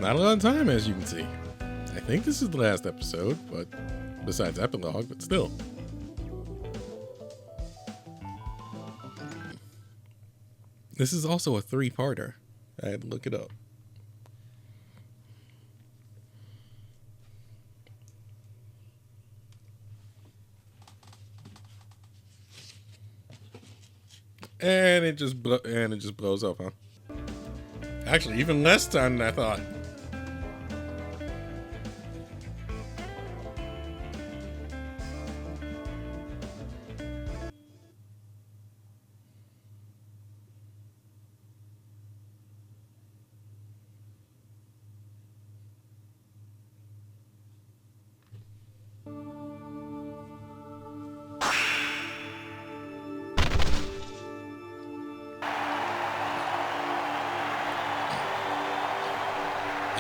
Not a lot of time, as you can see. I think this is the last episode, but besides epilogue, but still. This is also a 3-parter. I had to look it up. And it just blows up, huh? Actually, even less time than I thought.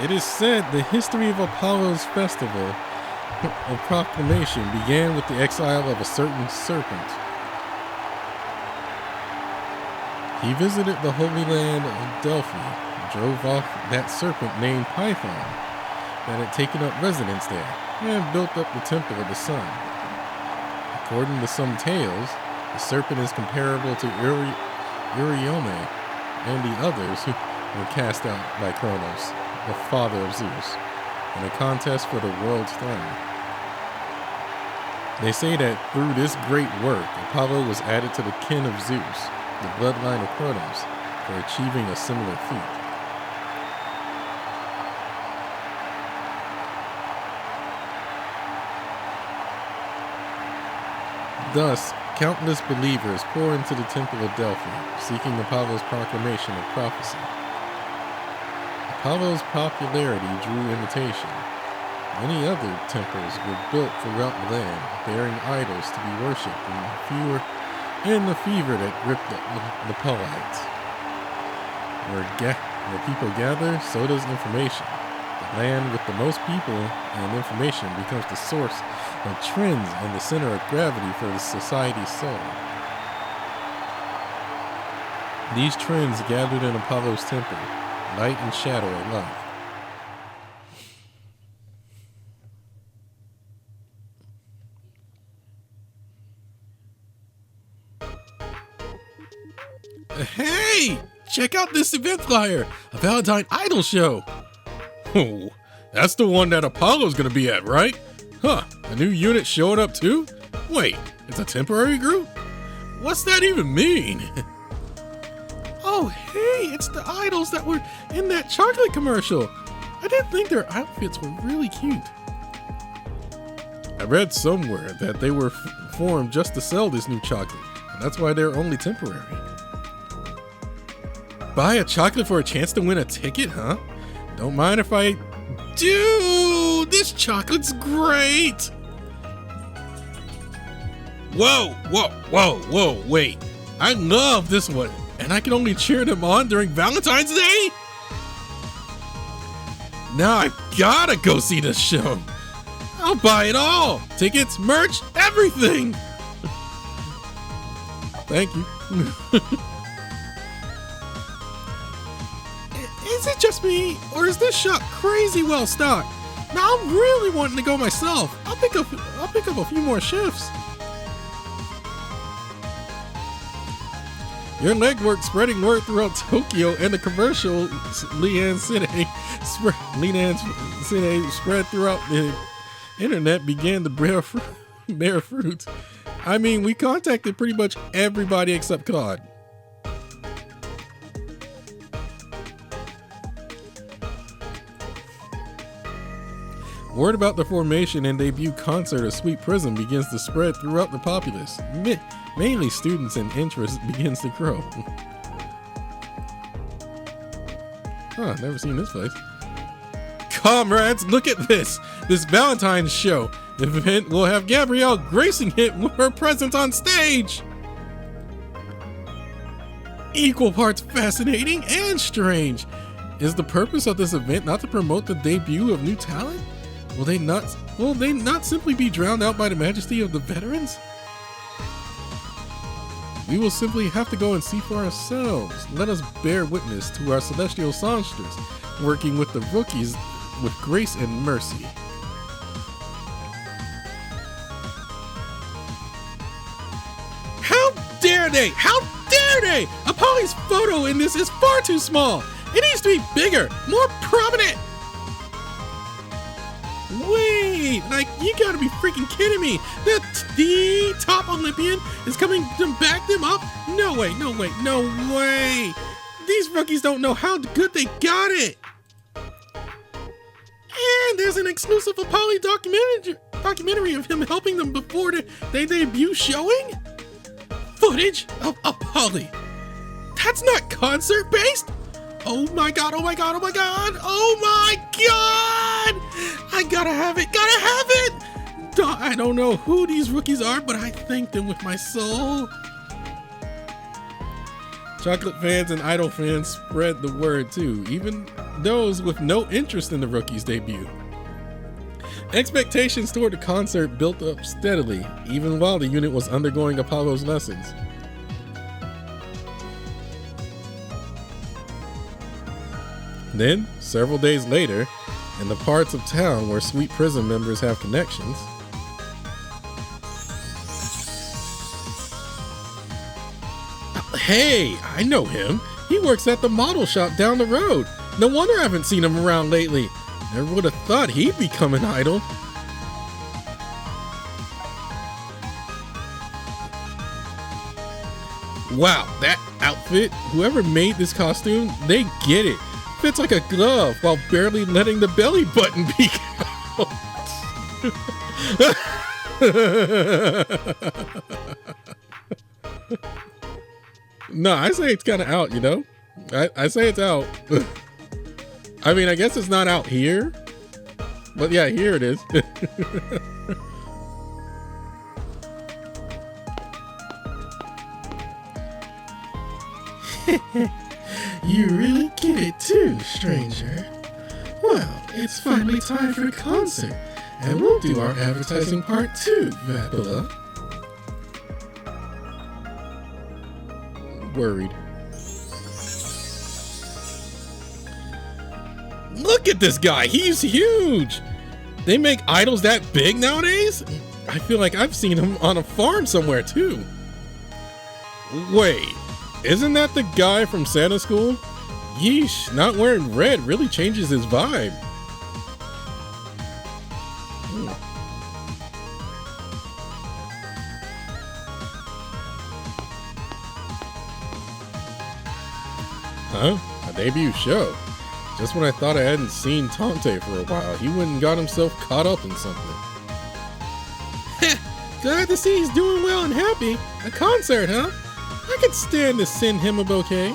It is said the history of Apollo's festival of proclamation began with the exile of a certain serpent. He visited the Holy Land of Delphi and drove off that serpent named Python that had taken up residence there and built up the Temple of the Sun. According to some tales, the serpent is comparable to Ame and the others who were cast out by Kronos, the father of Zeus, in a contest for the world's throne. They say that through this great work, Apollo was added to the kin of Zeus, the bloodline of Kronos, for achieving a similar feat. Thus, countless believers pour into the Temple of Delphi, seeking Apollo's proclamation of prophecy. Apollo's popularity drew imitation. Many other temples were built throughout the land, bearing idols to be worshipped in the fever that gripped the Polites. Where people gather, so does information. The land with the most people and information becomes the source of trends and the center of gravity for the society's soul. These trends gathered in Apollo's temple, light and shadow alike. Hey! Check out this event flyer! A Valentine Idol show! Oh, that's the one that Apollo's gonna be at, right? Huh, a new unit showing up too? Wait, it's a temporary group? What's that even mean? Oh, hey, it's the idols that were in that chocolate commercial. I didn't think their outfits were really cute. I read somewhere that they were formed just to sell this new chocolate, and that's why they're only temporary. Buy a chocolate for a chance to win a ticket, huh? Don't mind if I... Dude, this chocolate's great! Whoa, wait. I love this one, and I can only cheer them on during Valentine's Day? Now I've gotta go see this show. I'll buy it all. Tickets, merch, everything. Thank you. Is it just me, or is this shop crazy well stocked? Now I'm really wanting to go myself. I'll pick up a few more shifts. Your legwork spreading word throughout Tokyo and the commercial Leanne Cine spread throughout the internet began to bear fruit. I mean, we contacted pretty much everybody except Claude. Word about the formation and debut concert of Sweet Prism begins to spread throughout the populace. Mainly students, and interest begins to grow. Huh, never seen this place. Comrades, look at this! This Valentine's show. The event will have Gabrielle gracing it with her presence on stage! Equal parts fascinating and strange. Is the purpose of this event not to promote the debut of new talent? Will they not simply be drowned out by the majesty of the veterans? We will simply have to go and see for ourselves. Let us bear witness to our celestial songstress. working with the rookies with grace and mercy. How dare they? How dare they? Apolly's photo in this is far too small. It needs to be bigger, more prominent. Wait, like, you gotta be freaking kidding me. The top Olympian is coming to back them up? No way, no way, no way. These rookies don't know how good they got it. And there's an exclusive Apolly documentary of him helping them before they debut showing? Footage of Apolly. That's not concert-based? Oh my god, oh my god, oh my god, oh my god! I gotta have it, gotta have it! I don't know who these rookies are, but I thank them with my soul. Chocolate fans and Idol fans spread the word too, even those with no interest in the rookies' debut. Expectations toward the concert built up steadily, even while the unit was undergoing Apollo's lessons. Then, several days later, in the parts of town where Sweet Prism members have connections, hey, I know him. He works at the model shop down the road. No wonder I haven't seen him around lately. Never would have thought he'd become an idol. Wow, that outfit, whoever made this costume, they get it. Fits like a glove while barely letting the belly button peek out. No, I say it's kind of out, you know? I say it's out. I mean, I guess it's not out here. But yeah, here it is. You really get it too, stranger. Well, it's finally time for a concert, and we'll do our advertising part too, Vapilla. Worried. Look at this guy, he's huge! They make idols that big nowadays? I feel like I've seen him on a farm somewhere too. Wait, isn't that the guy from Santa School? Yeesh, not wearing red really changes his vibe. Huh? A debut show? Just when I thought I hadn't seen Tante for a while, he went and got himself caught up in something. Glad to see he's doing well and happy. A concert, huh? I could stand to send him a bouquet.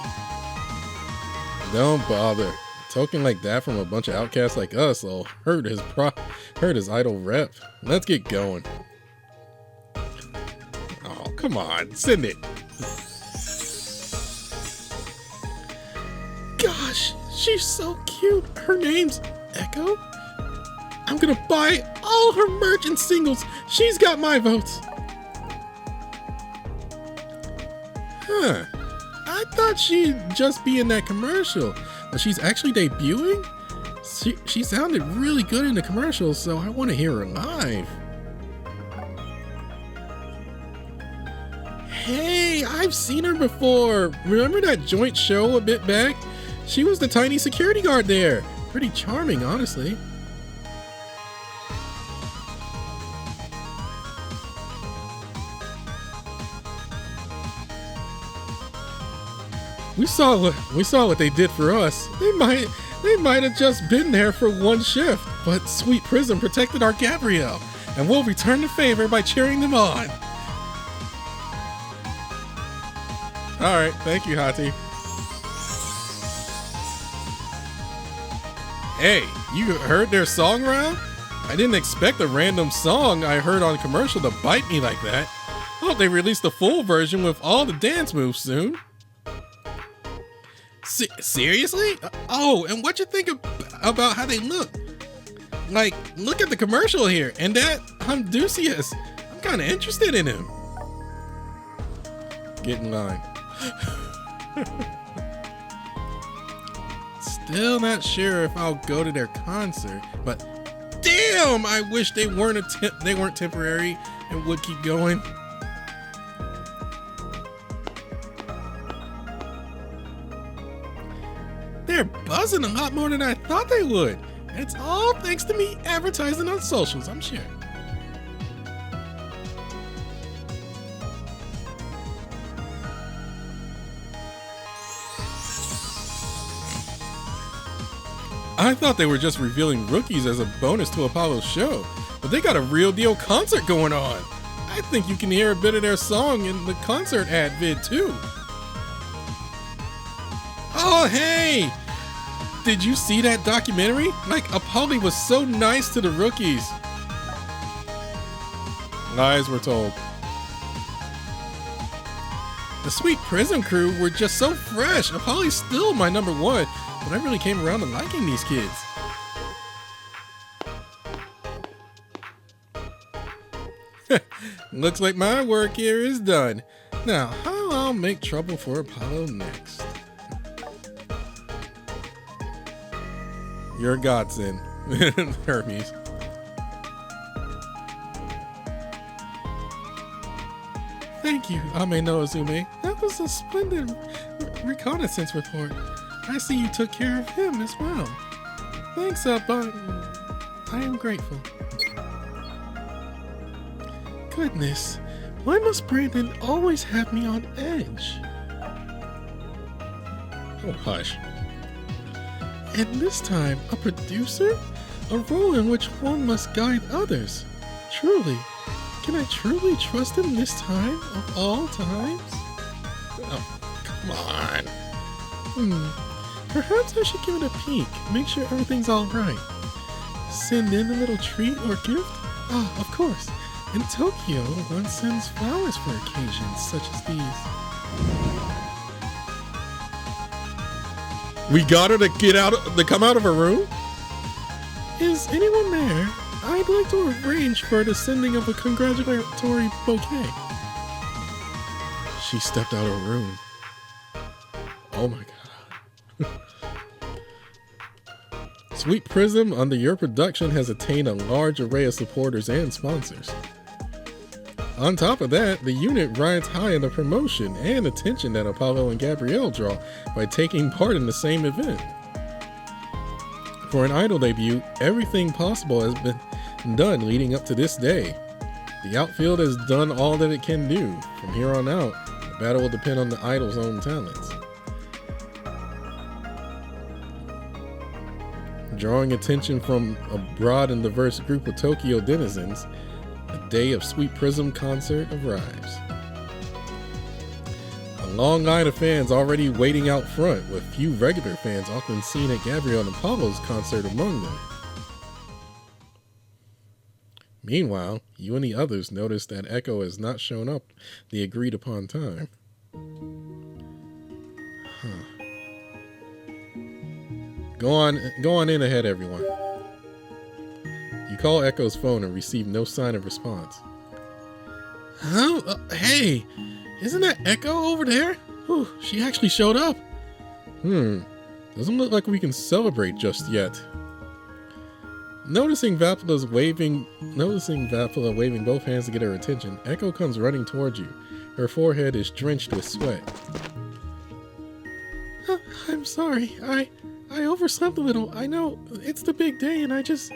Don't bother. Talking like that from a bunch of outcasts like us will hurt his idol rep. Let's get going. Oh, come on, send it. Gosh, she's so cute. Her name's Echo. I'm gonna buy all her merch and singles. She's got my votes. Huh. I thought she'd just be in that commercial, but she's actually debuting? She sounded really good in the commercial, so I want to hear her live. Hey, I've seen her before. Remember that joint show a bit back? She was the tiny security guard there. Pretty charming, honestly. We saw what they did for us. They might have just been there for one shift, but Sweet Prism protected our Gabrielle, and we'll return the favor by cheering them on. All right, thank you, Hati. Hey, you heard their song round? I didn't expect a random song I heard on commercial to bite me like that. I hope they release the full version with all the dance moves soon. Seriously? Oh, and what you think about how they look? Like, look at the commercial here, and that Hondusius. I'm kind of interested in him. Get in line. still not sure if I'll go to their concert, but damn, I wish they weren't temporary and would keep going. They're buzzing a lot more than I thought they would. It's all thanks to me advertising on socials, I'm sure. I thought they were just revealing rookies as a bonus to Apollo's show, but they got a real deal concert going on. I think you can hear a bit of their song in the concert ad vid too. Oh, hey! Did you see that documentary? Like, Apollo was so nice to the rookies. Lies were told. The Sweet Prism crew were just so fresh. Apollo's still my number one, but I really came around to liking these kids. Looks like my work here is done. Now, how I'll make trouble for Apollo next. You're a godsend, Hermes. Thank you, Ame-no-uzume. That was a splendid reconnaissance report. I see you took care of him as well. Thanks, I am grateful. Goodness, why must Brandon always have me on edge? Oh, hush. And this time, a producer? A role in which one must guide others. Truly, can I truly trust him this time of all times? Oh, come on. Perhaps I should give it a peek, make sure everything's alright. Send in a little treat or gift? Ah, of course. In Tokyo, one sends flowers for occasions such as these. We got her to come out of her room? Is anyone there? I'd like to arrange for the sending of a congratulatory bouquet. She stepped out of her room. Oh my god. Sweet Prism, under your production, has attained a large array of supporters and sponsors. On top of that, the unit rides high in the promotion and attention that Apollo and Gabrielle draw by taking part in the same event. For an idol debut, everything possible has been done leading up to this day. The outfield has done all that it can do. From here on out, the battle will depend on the idol's own talents. Drawing attention from a broad and diverse group of Tokyo denizens, the day of Sweet Prism concert arrives. A long line of fans already waiting out front, with few regular fans often seen at Gabrielle and Apollo's concert among them. Meanwhile, you and the others notice that Echo has not shown up the agreed upon time. Go on in ahead, everyone. You call Echo's phone and receive no sign of response. Huh? Hey, isn't that Echo over there? Whew, she actually showed up. Doesn't look like we can celebrate just yet. Noticing Vapula waving both hands to get her attention, Echo comes running towards you. Her forehead is drenched with sweat. I'm sorry. I overslept a little. I know it's the big day and I just...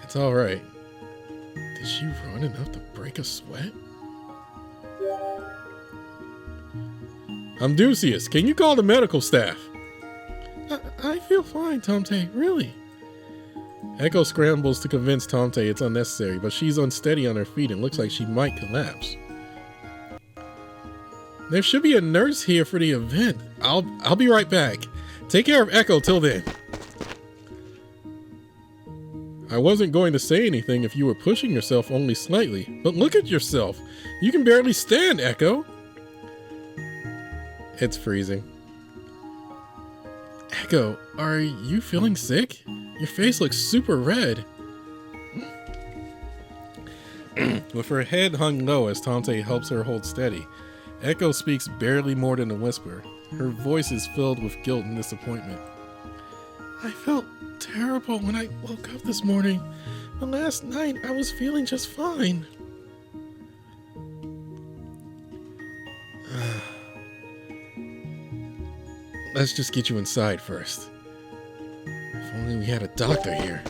It's alright. Did she run enough to break a sweat? Amdusius, can you call the medical staff? I feel fine, Tomte, really. Echo scrambles to convince Tomte it's unnecessary, but she's unsteady on her feet and looks like she might collapse. There should be a nurse here for the event. I'll be right back. Take care of Echo till then. I wasn't going to say anything if you were pushing yourself only slightly, but look at yourself. You can barely stand, Echo. It's freezing. Echo, are you feeling sick? Your face looks super red. With her head hung low as Tante helps her hold steady, Echo speaks barely more than a whisper. Her voice is filled with guilt and disappointment. I felt terrible when I woke up this morning, but last night I was feeling just fine. Let's just get you inside first. If only we had a doctor here.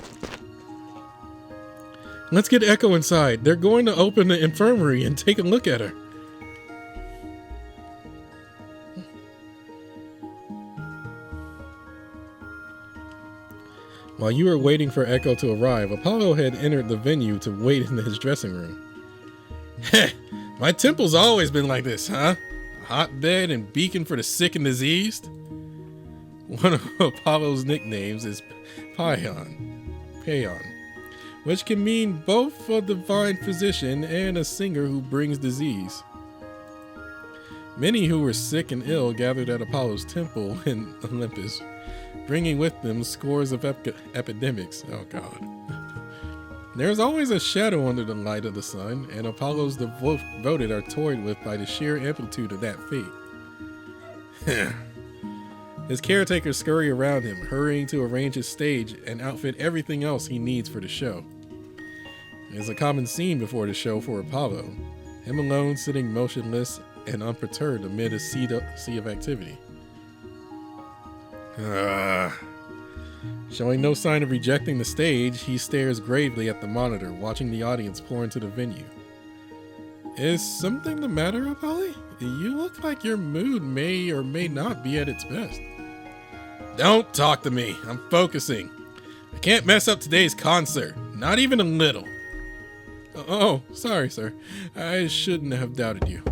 Let's get Echo inside. They're going to open the infirmary and take a look at her. While you were waiting for Echo to arrive, Apollo had entered the venue to wait in his dressing room. Heh, my temple's always been like this, huh? A hotbed and beacon for the sick and diseased? One of Apollo's nicknames is Paeon, which can mean both a divine physician and a singer who brings disease. Many who were sick and ill gathered at Apollo's temple in Olympus, bringing with them scores of epidemics. Oh God. There's always a shadow under the light of the sun, and Apollo's devoted are toyed with by the sheer amplitude of that fate. His caretakers scurry around him, hurrying to arrange his stage and outfit everything else he needs for the show. It's a common scene before the show for Apollo, him alone sitting motionless and unperturbed amid a sea of activity. Showing no sign of rejecting the stage, he stares gravely at the monitor, watching the audience pour into the venue. Is something the matter, Apollo? You look like your mood may or may not be at its best. Don't talk to me. I'm focusing. I can't mess up today's concert. Not even a little. Oh, sorry, sir. I shouldn't have doubted you.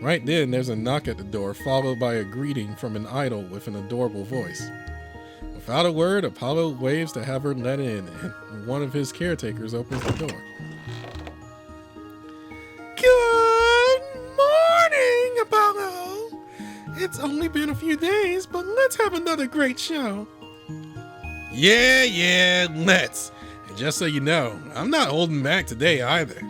Right then, there's a knock at the door, followed by a greeting from an idol with an adorable voice. Without a word, Apollo waves to have her let in, and one of his caretakers opens the door. Good morning, Apollo! It's only been a few days, but let's have another great show. Yeah, let's. And just so you know, I'm not holding back today either.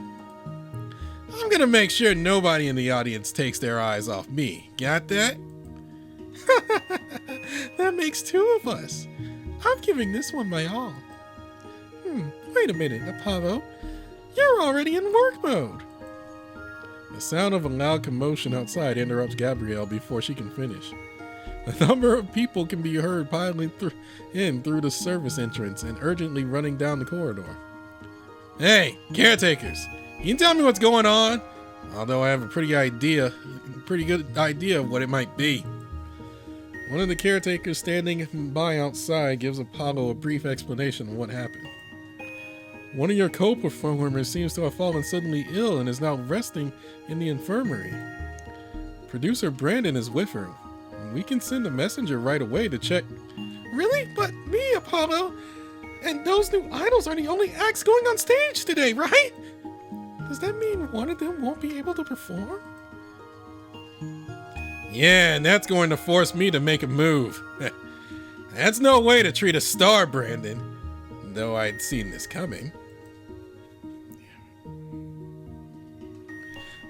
I'm gonna make sure nobody in the audience takes their eyes off me. Got that? That makes two of us. I'm giving this one my all. Wait a minute, Apollo. You're already in work mode. The sound of a loud commotion outside interrupts Gabrielle before she can finish. A number of people can be heard piling through the service entrance and urgently running down the corridor. Hey, caretakers! Can you tell me what's going on? Although I have a pretty good idea of what it might be. One of the caretakers standing by outside gives Apollo a brief explanation of what happened. One of your co-performers seems to have fallen suddenly ill and is now resting in the infirmary. Producer Brandon is with her. We can send a messenger right away to check. Really? But me, Apollo, and those new idols are the only acts going on stage today, right? Does that mean one of them won't be able to perform? Yeah, and that's going to force me to make a move. That's no way to treat a star, Brandon. Though I'd seen this coming.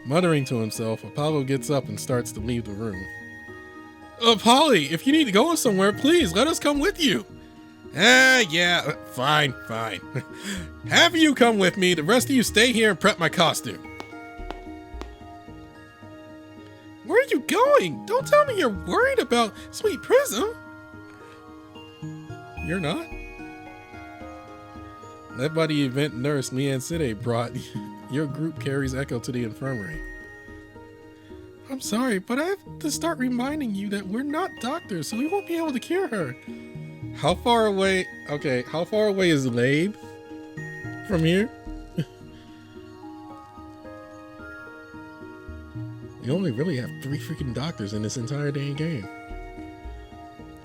Muttering to himself, Apollo gets up and starts to leave the room. Polly, if you need to go somewhere, please let us come with you. Yeah, fine. Have you come with me, the rest of you stay here and prep my costume. Where are you going? Don't tell me you're worried about Sweet Prism. You're not? Led by the event nurse Leanne Side brought, your group carries Echo to the infirmary. I'm sorry, but I have to start reminding you that we're not doctors, so we won't be able to cure her. How far away is Labe from here? You only really have 3 freaking doctors in this entire dang game.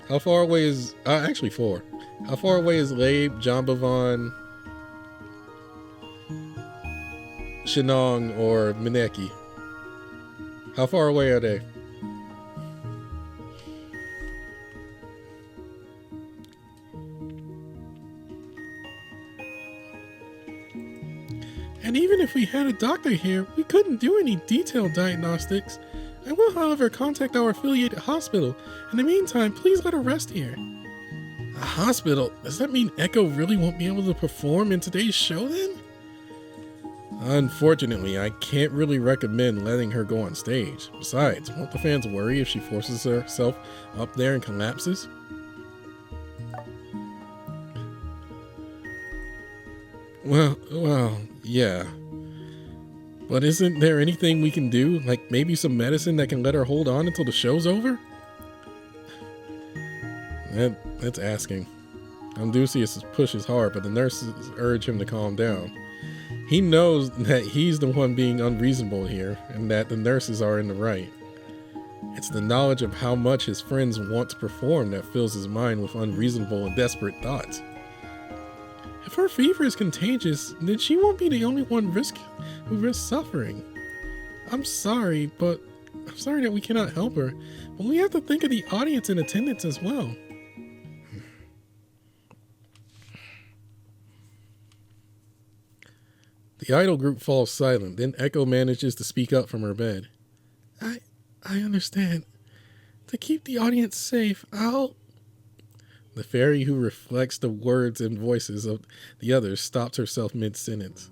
How far away is... actually 4. How far away is Labe, Jambavon, Shinong, or Mineki? How far away are they? And even if we had a doctor here, we couldn't do any detailed diagnostics. I will, however, contact our affiliated hospital. In the meantime, please let her rest here. A hospital? Does that mean Echo really won't be able to perform in today's show then? Unfortunately, I can't really recommend letting her go on stage. Besides, won't the fans worry if she forces herself up there and collapses? Well, yeah. But isn't there anything we can do? Like maybe some medicine that can let her hold on until the show's over? That's asking. Amdusius pushes hard, but the nurses urge him to calm down. He knows that he's the one being unreasonable here, and that the nurses are in the right. It's the knowledge of how much his friends want to perform that fills his mind with unreasonable and desperate thoughts. If her fever is contagious, then she won't be the only one who risks suffering. I'm sorry that we cannot help her, but we have to think of the audience in attendance as well. The idol group falls silent. Then Echo manages to speak up from her bed. I understand. To keep the audience safe, I'll... The fairy, who reflects the words and voices of the others, stops herself mid-sentence.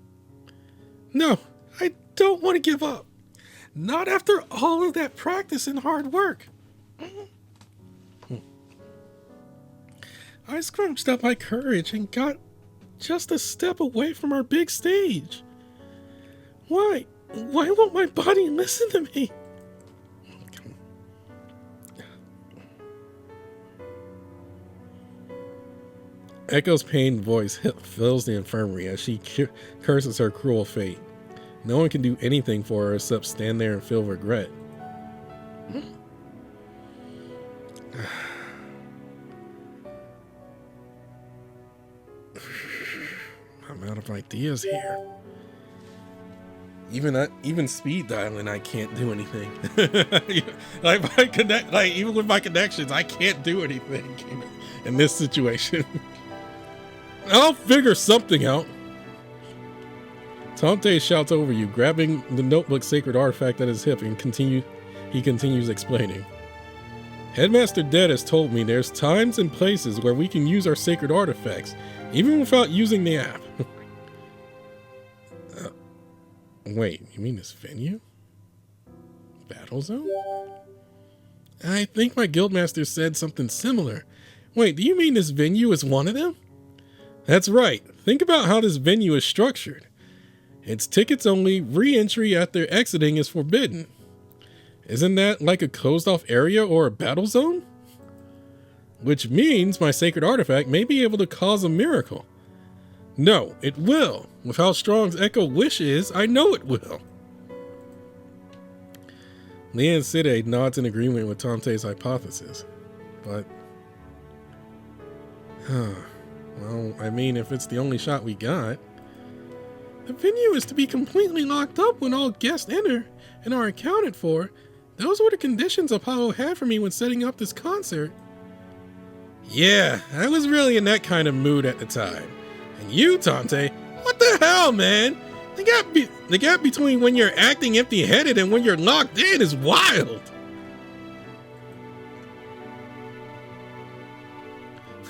No, I don't want to give up. Not after all of that practice and hard work. I scrunched up my courage and got just a step away from our big stage. Why won't my body listen to me? Echo's pained voice fills the infirmary as she curses her cruel fate. No one can do anything for her except stand there and feel regret. I'm out of ideas here. Even speed dialing, I can't do anything. Even with my connections, I can't do anything in this situation. I'll figure something out. Tante shouts over you, grabbing the notebook sacred artifact at his hip, and he continues explaining. Headmaster Dead has told me there's times and places where we can use our sacred artifacts, even without using the app. Wait, you mean this venue? Battle zone? I think my guildmaster said something similar. Wait, do you mean this venue is one of them? That's right. Think about how this venue is structured. It's tickets only, re-entry after exiting is forbidden. Isn't that like a closed off area or a battle zone? Which means my sacred artifact may be able to cause a miracle. No, it will. With how strong Echo wish is, I know it will. Leanne Side nods in agreement with Tante's hypothesis. But... well, I mean, if it's the only shot we got... The venue is to be completely locked up when all guests enter and are accounted for. Those were the conditions Apollo had for me when setting up this concert. Yeah, I was really in that kind of mood at the time. And you, Tante, what the hell, man? The gap between when you're acting empty-headed and when you're locked in is wild.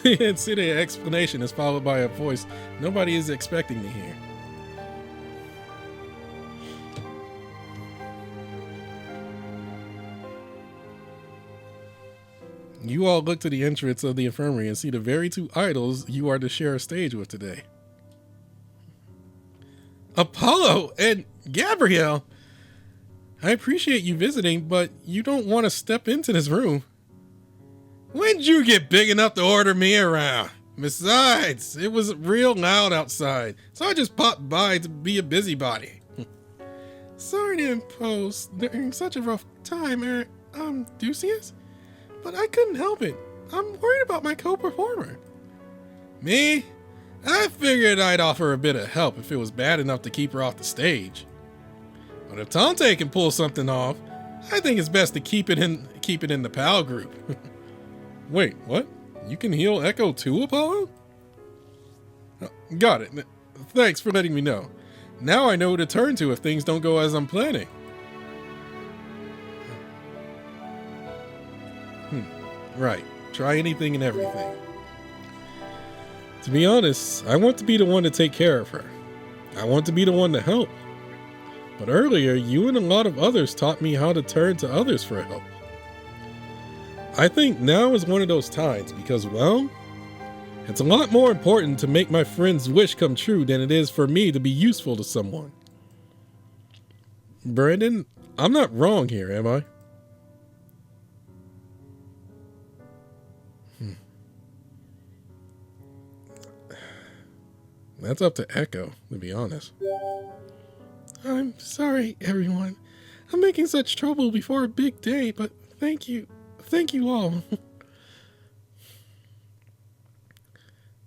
The City explanation is followed by a voice nobody is expecting to hear. You all look to the entrance of the infirmary and see the very two idols you are to share a stage with today. Apollo and Gabrielle! I appreciate you visiting, but you don't want to step into this room. When'd you get big enough to order me around? Besides, it was real loud outside, so I just popped by to be a busybody. Sorry to impose during such a rough time, Ducius, but I couldn't help it. I'm worried about my co-performer. Me? I figured I'd offer a bit of help if it was bad enough to keep her off the stage. But if Tante can pull something off, I think it's best to keep it in the PAL group. Wait, what? You can heal Echo too, Apollo? Got it. Thanks for letting me know. Now I know who to turn to if things don't go as I'm planning. Right. Try anything and everything. To be honest, I want to be the one to take care of her. I want to be the one to help. But earlier, you and a lot of others taught me how to turn to others for help. I think now is one of those times because, well, it's a lot more important to make my friend's wish come true than it is for me to be useful to someone. Brandon, I'm not wrong here, am I? That's up to Echo, to be honest. I'm sorry, everyone. I'm making such trouble before a big day, but thank you. Thank you all.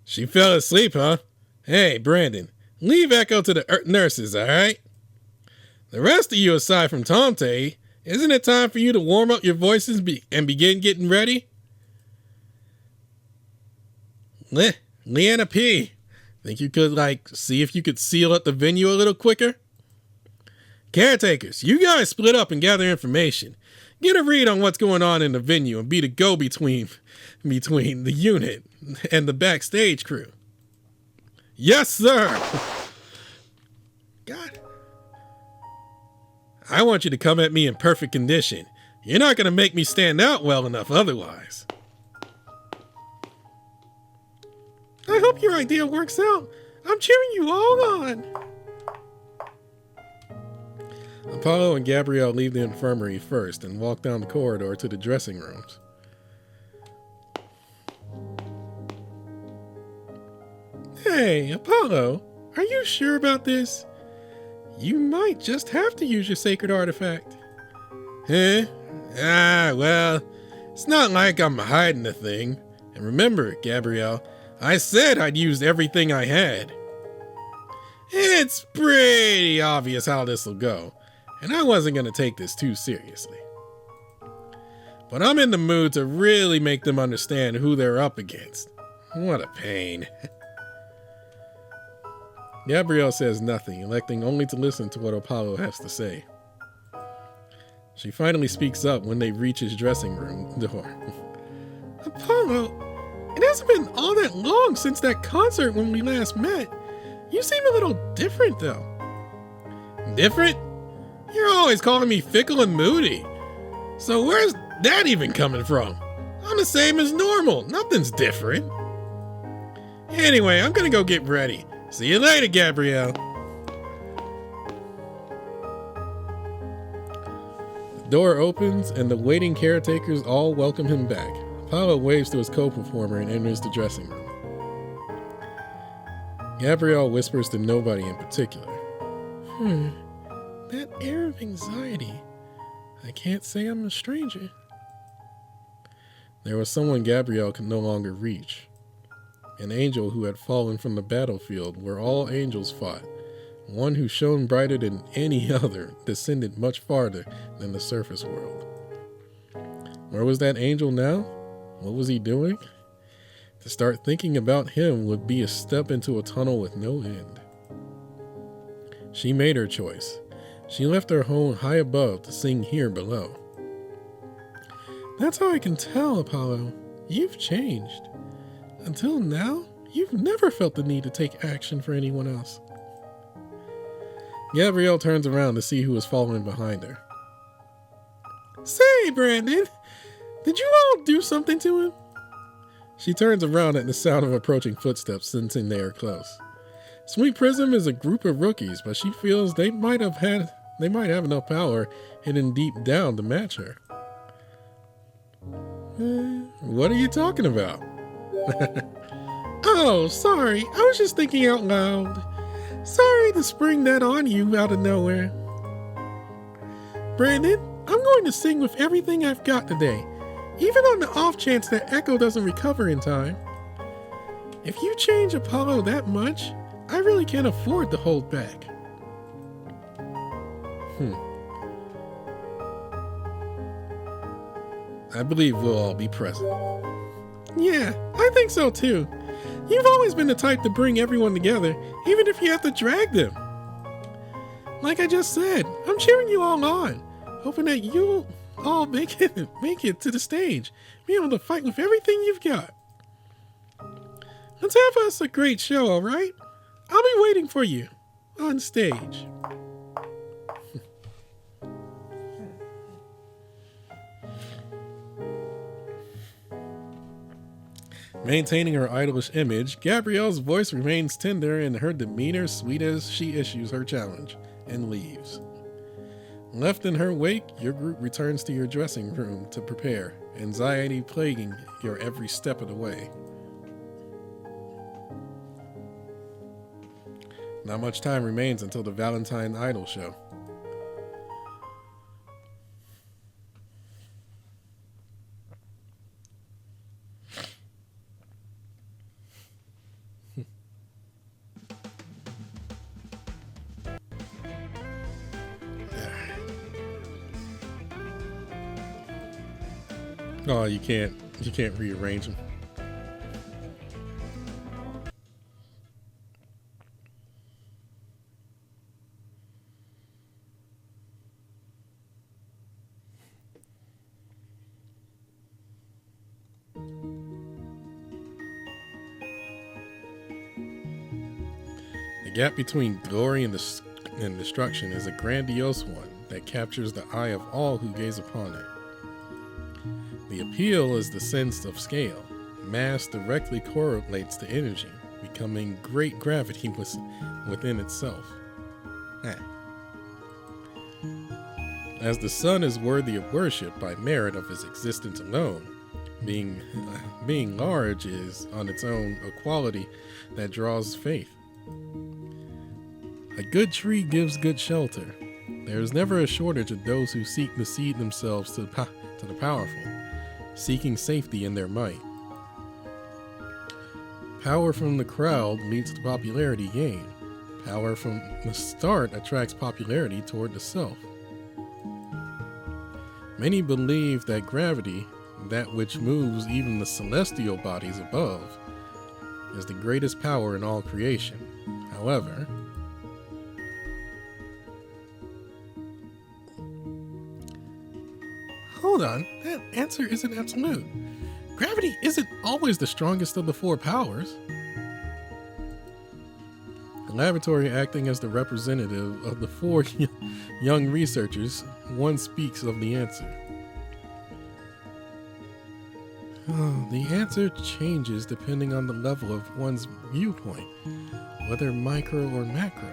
She fell asleep, huh? Hey, Brandon, leave Echo to the nurses, all right? The rest of you, aside from Tante, isn't it time for you to warm up your voices and begin getting ready? Leanna P., think you could, see if you could seal up the venue a little quicker? Caretakers, you guys split up and gather information. Get a read on what's going on in the venue and be the go-between between the unit and the backstage crew. Yes, sir! God. I want you to come at me in perfect condition. You're not going to make me stand out well enough otherwise. I hope your idea works out. I'm cheering you all on. Apollo and Gabrielle leave the infirmary first and walk down the corridor to the dressing rooms. Hey, Apollo, are you sure about this? You might just have to use your sacred artifact. Huh? Well, it's not like I'm hiding a thing. And remember, Gabrielle, I said I'd used everything I had. It's pretty obvious how this will go, and I wasn't going to take this too seriously. But I'm in the mood to really make them understand who they're up against. What a pain. Gabrielle says nothing, electing only to listen to what Apollo has to say. She finally speaks up when they reach his dressing room door. Apollo, it hasn't been all that long since that concert when we last met. You seem a little different, though. Different? You're always calling me fickle and moody. So where's that even coming from? I'm the same as normal. Nothing's different. Anyway, I'm gonna go get ready. See you later, Gabrielle. The door opens and the waiting caretakers all welcome him back. Apollo waves to his co-performer and enters the dressing room. Gabrielle whispers to nobody in particular. That air of anxiety. I can't say I'm a stranger. There was someone Gabrielle could no longer reach. An angel who had fallen from the battlefield where all angels fought. One who shone brighter than any other, descended much farther than the surface world. Where was that angel now? What was he doing? To start thinking about him would be a step into a tunnel with no end. She made her choice. She left her home high above to sing here below. That's how I can tell, Apollo. You've changed. Until now, you've never felt the need to take action for anyone else. Gabrielle turns around to see who is following behind her. Say, Brandon, did you all do something to him? She turns around at the sound of approaching footsteps, sensing they are close. Sweet Prism is a group of rookies, but she feels they might have enough power hidden deep down to match her. What are you talking about? Oh, sorry. I was just thinking out loud. Sorry to spring that on you out of nowhere. Brandon, I'm going to sing with everything I've got today, even on the off chance that Echo doesn't recover in time. If you change Apollo that much, I really can't afford to hold back. I believe we'll all be present. Yeah, I think so too. You've always been the type to bring everyone together, even if you have to drag them. Like I just said, I'm cheering you all on, hoping that you'll Oh, make it to the stage. Be able to fight with everything you've got. Let's have us a great show, all right? I'll be waiting for you on stage. Maintaining her idolish image, Gabrielle's voice remains tender and her demeanor sweet as she issues her challenge and leaves. Left in her wake, your group returns to your dressing room to prepare, anxiety plaguing your every step of the way. Not much time remains until the Valentine idol show. Oh, you can't rearrange them. The gap between glory and destruction is a grandiose one that captures the eye of all who gaze upon it. The appeal is the sense of scale. Mass directly correlates to energy, becoming great gravity within itself. As the sun is worthy of worship by merit of his existence alone, being large is on its own a quality that draws faith. A good tree gives good shelter. There is never a shortage of those who seek to cede themselves to the powerful, seeking safety in their might. Power from the crowd leads to popularity gain. Power from the start attracts popularity toward the self. Many believe that gravity, that which moves even the celestial bodies above, is the greatest power in all creation. However, hold on, that answer isn't absolute. Gravity isn't always the strongest of the four powers. The laboratory acting as the representative of the four young researchers, one speaks of the answer. The answer changes depending on the level of one's viewpoint, whether micro or macro.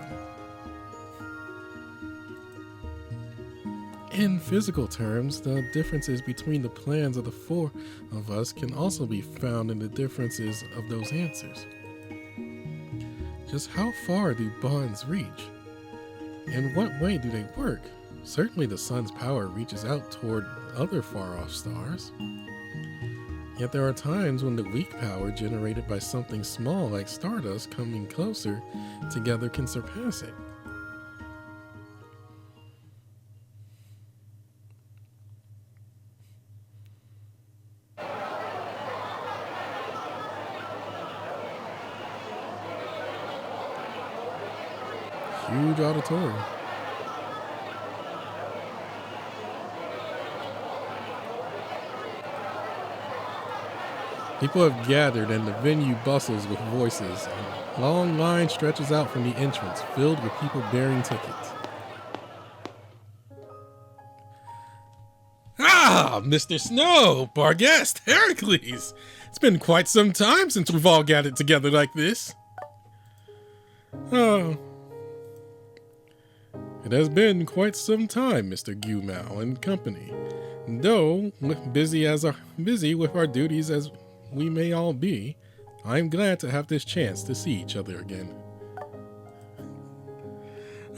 In physical terms, the differences between the plans of the four of us can also be found in the differences of those answers. Just how far do bonds reach? In what way do they work? Certainly the sun's power reaches out toward other far-off stars. Yet there are times when the weak power generated by something small like stardust coming closer together can surpass it. Huge auditorium. People have gathered and the venue bustles with voices. A long line stretches out from the entrance, filled with people bearing tickets. Ah, Mr. Snow, our guest, Heracles. It's been quite some time since we've all gathered together like this. Oh. It has been quite some time, Mr. Housamo and company. Though busy with our duties as we may all be, I'm glad to have this chance to see each other again.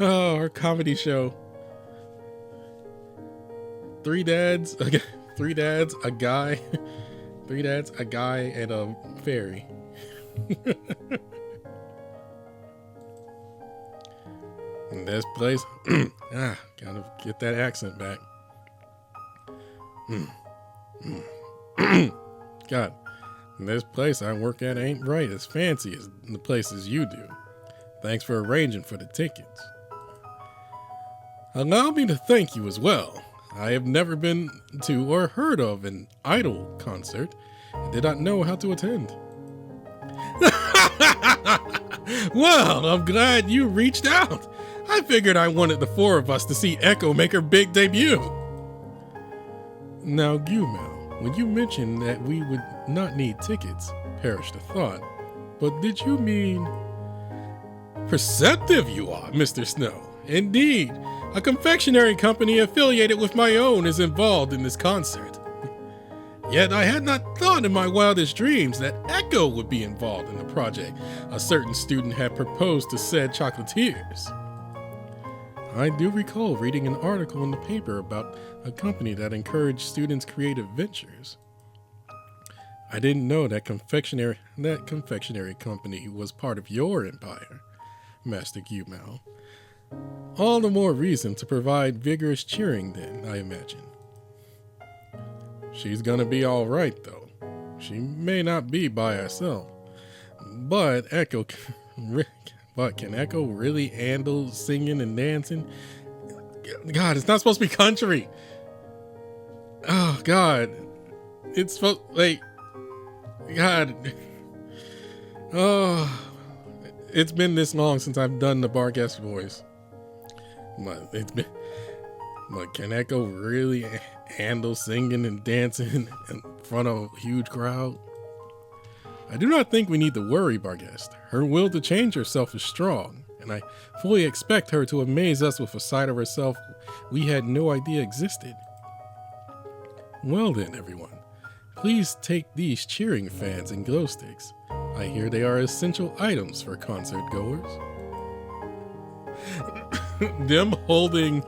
Oh, our comedy show. Three dads, a guy, and a fairy. In this place, gotta get that accent back. God, in this place I work at ain't right as fancy as the places you do. Thanks for arranging for the tickets. Allow me to thank you as well. I have never been to or heard of an idol concert and did not know how to attend. Well, I'm glad you reached out. I figured I wanted the four of us to see Echo make her big debut. Now, Gumo, when you mentioned that we would not need tickets, perished a thought. But did you mean... Perceptive you are, Mr. Snow. Indeed, a confectionery company affiliated with my own is involved in this concert. Yet I had not thought in my wildest dreams that Echo would be involved in the project a certain student had proposed to said chocolatiers. I do recall reading an article in the paper about a company that encouraged students' creative ventures. I didn't know that confectionery company was part of your empire, Master Gumo. All the more reason to provide vigorous cheering then, I imagine. She's gonna be all right, though. She may not be by herself, but can Echo really handle singing and dancing? God, it's not supposed to be country. Oh God, it's supposed God. Oh, it's been this long since I've done the bar guest voice. But can Echo really handle singing and dancing in front of a huge crowd? I do not think we need to worry, Barguest. Her will to change herself is strong, and I fully expect her to amaze us with a side of herself we had no idea existed. Well then, everyone, please take these cheering fans and glow sticks. I hear they are essential items for concert goers. Them holding...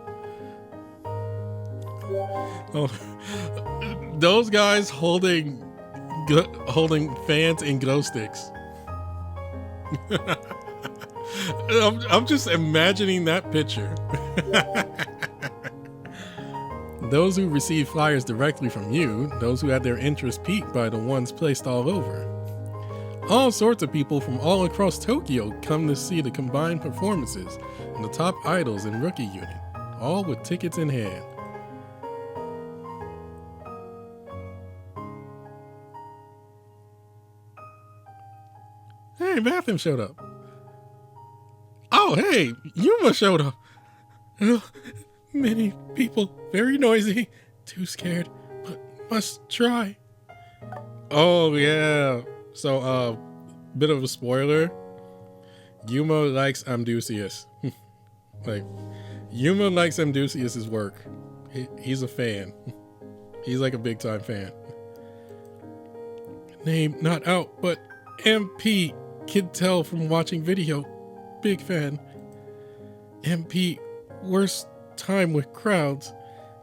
Oh, those guys holding fans and glow sticks. I'm just imagining that picture. Those who receive flyers directly from you, those who had their interest piqued by the ones placed all over. All sorts of people from all across Tokyo come to see the combined performances of the top idols and rookie unit, all with tickets in hand. Hey, Batham showed up. Oh, hey, Yuma showed up. Many people, very noisy, too scared, but must try. Oh, yeah. So, bit of a spoiler. Yuma likes Amdusius. Yuma likes Amdusius' work. He's a fan. He's like a big time fan. Name not out, but MP. Kid tell from watching video. Big fan. MP, worst time with crowds.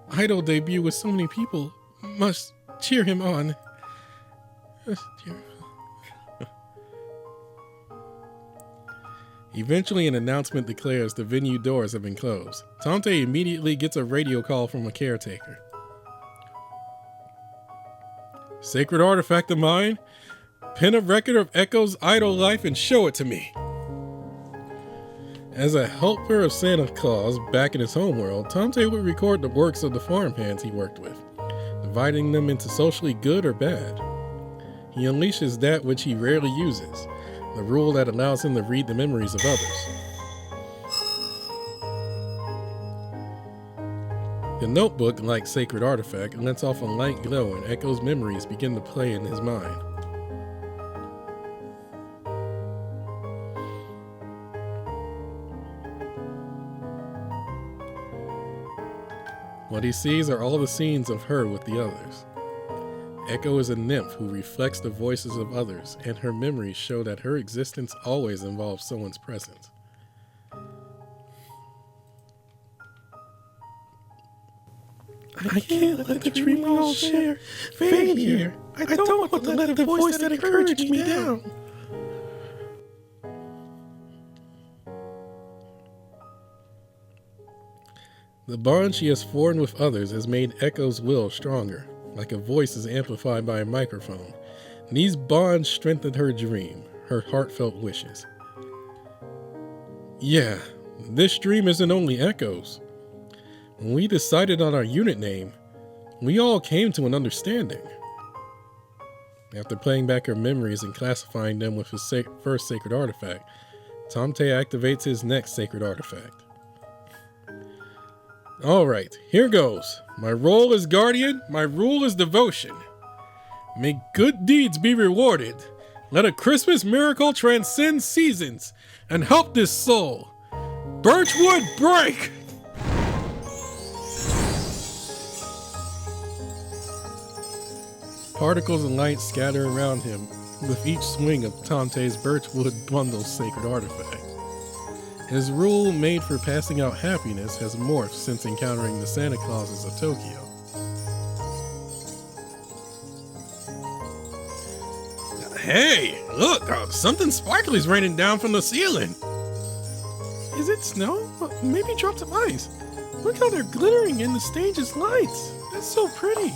Idol debut with so many people. Must cheer him on. Eventually, an announcement declares the venue doors have been closed. Tante immediately gets a radio call from a caretaker. Sacred artifact of mine? Pin a record of Echo's idol life and show it to me. As a helper of Santa Claus back in his homeworld, Tante would record the works of the farmhands he worked with, dividing them into socially good or bad. He unleashes that which he rarely uses, the rule that allows him to read the memories of others. The notebook, like sacred artifact, lets off a light glow and Echo's memories begin to play in his mind. What he sees are all the scenes of her with the others. Echo is a nymph who reflects the voices of others, and her memories show that her existence always involves someone's presence. I can't let the dream we all share fade here. I don't want to let the voice that encouraged me down. The bond she has formed with others has made Echo's will stronger, like a voice is amplified by a microphone. And these bonds strengthened her dream, her heartfelt wishes. Yeah, this dream isn't only Echo's. When we decided on our unit name, we all came to an understanding. After playing back her memories and classifying them with his first sacred artifact, Tamte activates his next sacred artifact. Alright, here goes. My role is guardian, my rule is devotion. May good deeds be rewarded. Let a Christmas miracle transcend seasons and help this soul. Birchwood break! Particles of light scatter around him with each swing of Tamte's Birchwood Bundle's sacred artifact. His rule made for passing out happiness has morphed since encountering the Santa Clauses of Tokyo. Hey, look, something sparkly's raining down from the ceiling. Is it snow? Maybe drops of ice. Look how they're glittering in the stage's lights. That's so pretty.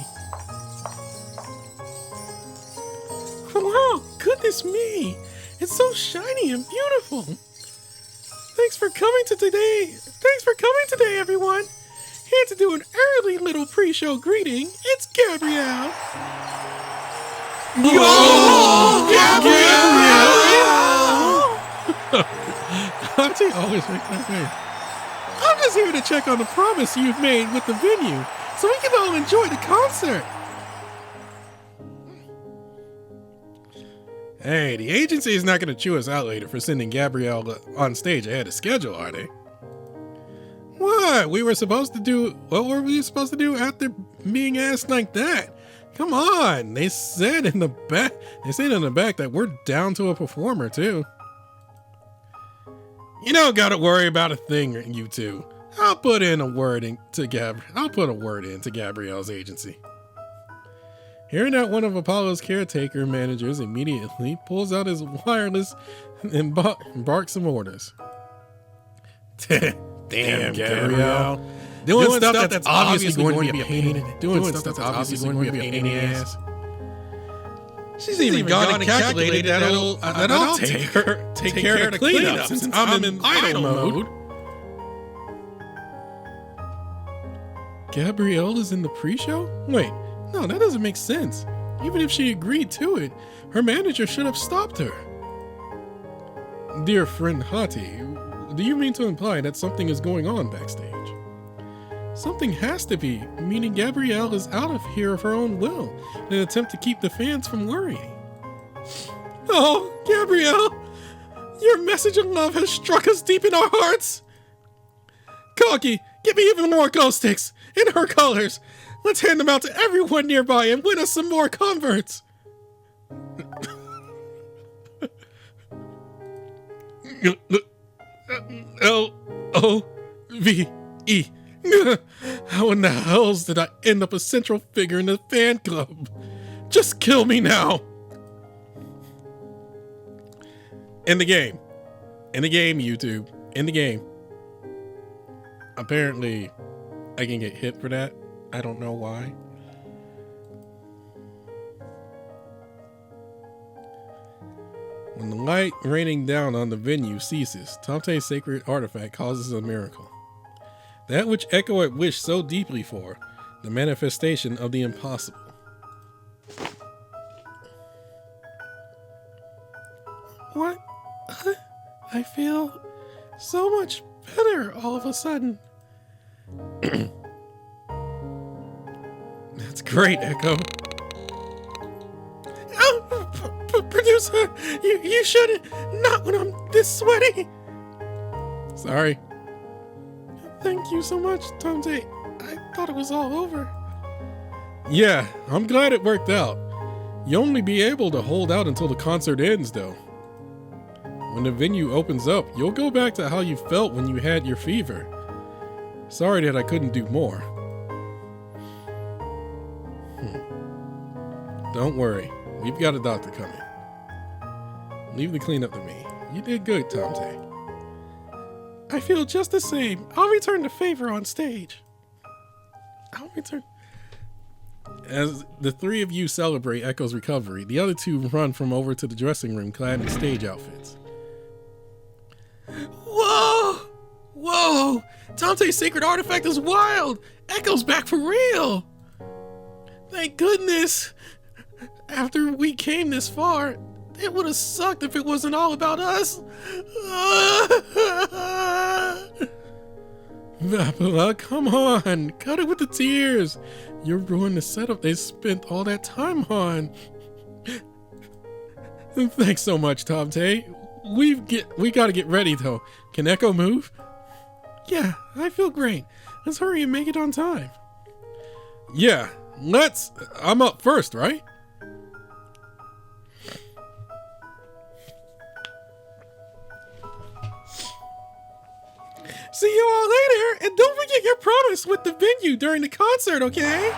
Wow, goodness me. It's so shiny and beautiful. Thanks for coming today, everyone. Here to do an early little pre-show greeting, it's Gabrielle. Yo, Gabrielle! Auntie always makes that way. I'm just here to check on the promise you've made with the venue, so we can all enjoy the concert. Hey, the agency is not going to chew us out later for sending Gabrielle on stage ahead of schedule, are they? What? What were we supposed to do after being asked like that? Come on. They said in the back that we're down to a performer too. You don't got to worry about a thing, you two. I'll put a word into Gabrielle's agency. Hearing that, one of Apollo's caretaker managers immediately pulls out his wireless and barks some orders. Damn, Gabrielle. Doing stuff that's obviously going to be a pain in the ass. She's even gone and calculated that I'll take care of the cleanup since I'm in idle mode. Gabrielle is in the pre-show? Wait. No, that doesn't make sense. Even if she agreed to it, her manager should have stopped her. Dear friend Hati, do you mean to imply that something is going on backstage? Something has to be, meaning Gabrielle is out of here of her own will in an attempt to keep the fans from worrying. Oh, Gabrielle, your message of love has struck us deep in our hearts. Koki, give me even more glow sticks in her colors. Let's hand them out to everyone nearby and win us some more converts. L-O-V-E. How in the hells did I end up a central figure in the fan club? Just kill me now. In the game, YouTube. In the game. Apparently, I can get hit for that. I don't know why. When the light raining down on the venue ceases, Tamte's sacred artifact causes a miracle. That which Echo had wished so deeply for, the manifestation of the impossible. What? I feel so much better all of a sudden. That's great, Echo. Oh, producer, you shouldn't. Not when I'm this sweaty. Sorry. Thank you so much, Tamte. I thought it was all over. Yeah, I'm glad it worked out. You'll only be able to hold out until the concert ends, though. When the venue opens up, you'll go back to how you felt when you had your fever. Sorry that I couldn't do more. Don't worry, we've got a doctor coming. Leave the cleanup to me. You did good, Tamte. I feel just the same. I'll return the favor on stage. As the three of you celebrate Echo's recovery, the other two run from over to the dressing room clad in stage outfits. Whoa! Whoa! Tante's sacred artifact is wild! Echo's back for real! Thank goodness! After we came this far, it would have sucked if it wasn't all about us. Vapula, come on! Cut it with the tears! You ruined the setup they spent all that time on. Thanks so much, Tante. We gotta get ready though. Can Echo move? Yeah, I feel great. Let's hurry and make it on time. Yeah, let's. I'm up first, right? See you all later, and don't forget your promise with the venue during the concert, okay?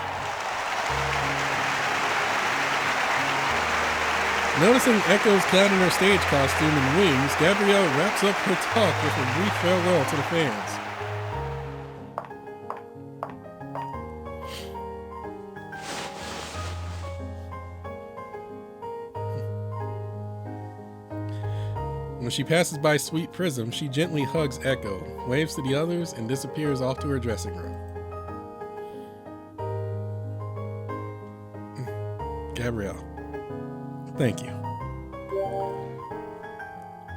Noticing Echo's clad in her stage costume and wings, Gabrielle wraps up her talk with a brief farewell to the fans. When she passes by Sweet Prism, she gently hugs Echo, waves to the others, and disappears off to her dressing room. Gabrielle, thank you.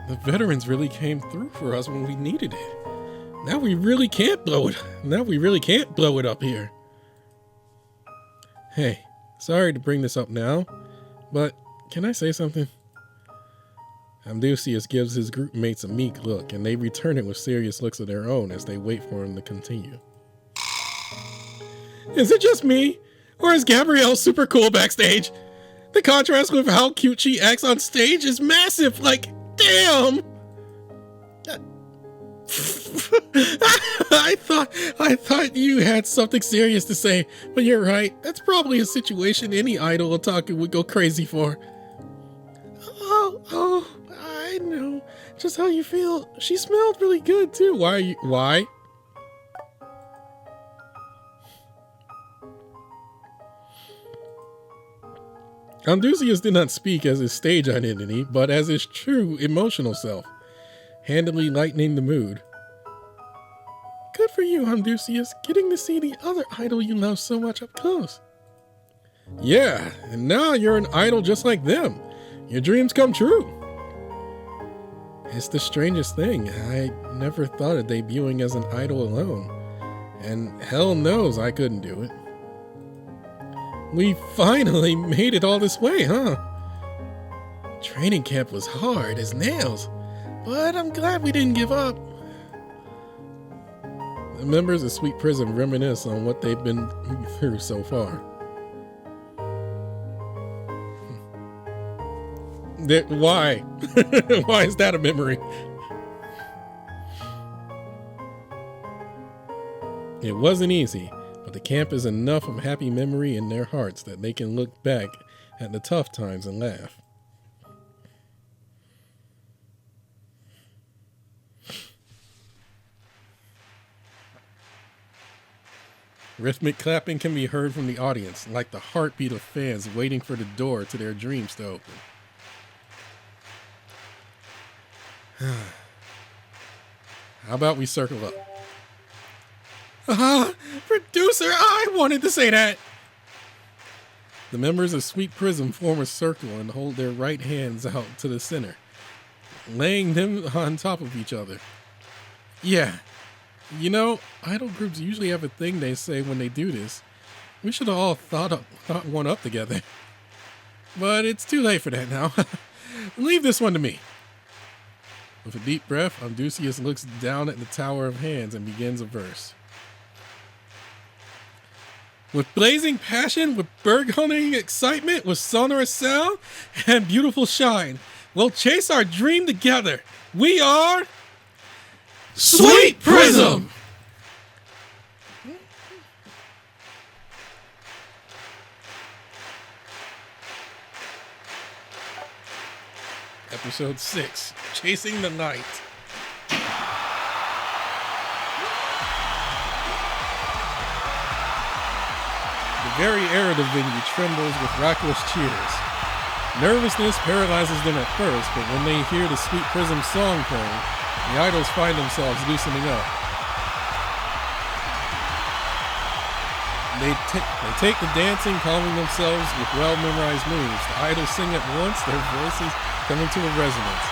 The veterans really came through for us when we needed it. Now we really can't blow it up here. Hey, sorry to bring this up now, but can I say something? Amdusius gives his group mates a meek look, and they return it with serious looks of their own as they wait for him to continue. Is it just me? Or is Gabrielle super cool backstage? The contrast with how cute she acts on stage is massive, like, damn! I thought you had something serious to say, but you're right. That's probably a situation any idol otaku would go crazy for. Oh, I know just how you feel. She smelled really good too. Why? Amdusius did not speak as his stage identity, but as his true emotional self, handily lightening the mood. Good for you, Amdusius, getting to see the other idol you love so much up close. Yeah, and now you're an idol just like them. Your dreams come true. It's the strangest thing. I never thought of debuting as an idol alone. And hell knows I couldn't do it. We finally made it all this way, huh? Training camp was hard as nails, but I'm glad we didn't give up. The members of Sweet Prism reminisce on what they've been through so far. Why? Why is that a memory? It wasn't easy, but the camp is enough of happy memory in their hearts that they can look back at the tough times and laugh. Rhythmic clapping can be heard from the audience, like the heartbeat of fans waiting for the door to their dreams to open. How about we circle up? Producer, I wanted to say that. The members of Sweet Prism form a circle and hold their right hands out to the center, laying them on top of each other. Yeah, you know, idol groups usually have a thing they say when they do this. We should have all thought one up together. But it's too late for that now. Leave this one to me. With a deep breath, Amdusius looks down at the Tower of Hands and begins a verse. With blazing passion, with berg-hunting excitement, with sonorous sound and beautiful shine, we'll chase our dream together. We are Sweet Prism! Episode 6, Chasing the Night. The very air of the venue trembles with raucous cheers. Nervousness paralyzes them at first, but when they hear the Sweet Prism song playing, The idols find themselves loosening up. They take the dancing, calming themselves with well-memorized moves. The idols sing at once, their voices coming to a resonance.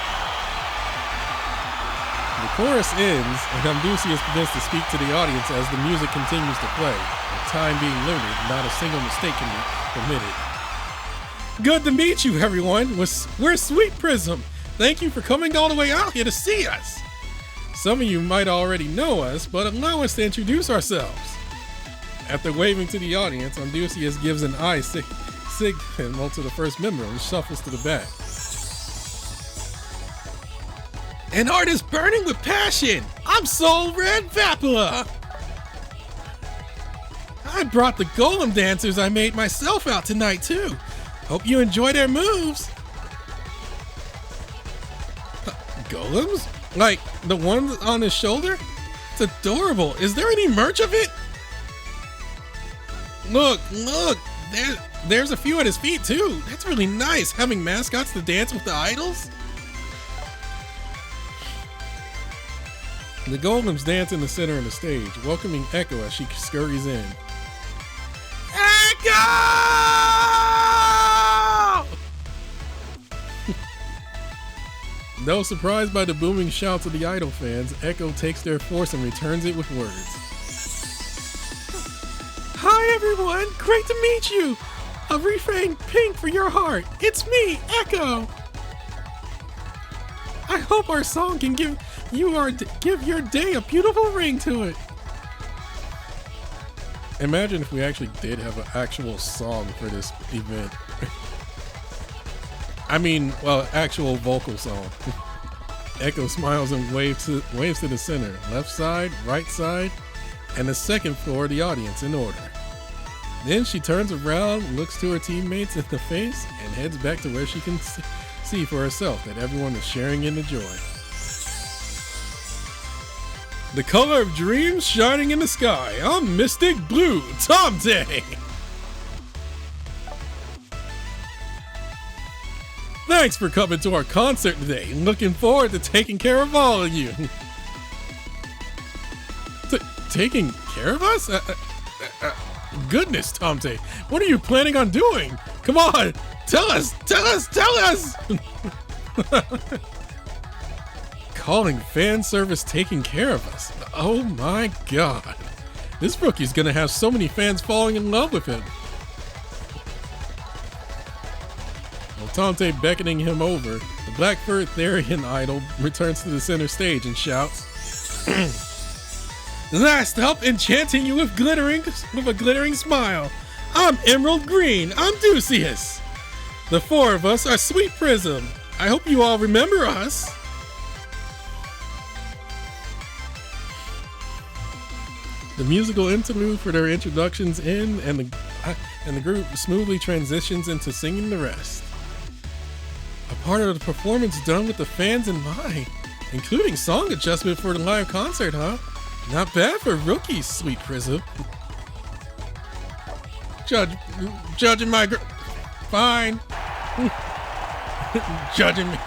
The chorus ends, and Amdusias begins to speak to the audience as the music continues to play. With time being limited, not a single mistake can be permitted. Good to meet you, everyone. We're Sweet Prism. Thank you for coming all the way out here to see us. Some of you might already know us, but allow us to introduce ourselves. After waving to the audience, Amdusias gives an eye signal to the first member and shuffles to the back. An artist burning with passion! I'm Soul Red Vapula! I brought the golem dancers I made myself out tonight too. Hope you enjoy their moves. Golems? Like the one on his shoulder? It's adorable. Is there any merch of it? Look, there's a few at his feet too. That's really nice, having mascots to dance with the idols. The golems dance in the center of the stage, welcoming Echo as she scurries in. Echo! Though surprised by the booming shouts of the idol fans, Echo takes their force and returns it with words. Hi everyone, great to meet you. A refrain pink for your heart. It's me, Echo. I hope our song can give your day a beautiful ring to it. Imagine if we actually did have an actual song for this event. I mean, well, actual vocal song. Echo smiles and waves to the center, left side, right side, and the second floor of the audience in order. Then she turns around, looks to her teammates in the face, and heads back to where she can see for herself that everyone is sharing in the joy. The color of dreams shining in the sky. I'm Mystic Blue Tomte. Thanks for coming to our concert today. Looking forward to taking care of all of you. Taking care of us? Goodness, Tomte. What are you planning on doing? Come on, tell us. Calling fan service taking care of us. Oh my god. This rookie's gonna have so many fans falling in love with him. While Tomte beckoning him over, the Black Fur Therian idol returns to the center stage and shouts, Last up, enchanting you with a glittering smile. I'm Emerald Green. I'm Ducius. The four of us are Sweet Prism. I hope you all remember us. The musical interlude for their introductions end, and the group smoothly transitions into singing the rest. A part of the performance done with the fans in mind, including song adjustment for the live concert, huh? Not bad for rookies, Sweet Prism. Judging my fine. Judging me.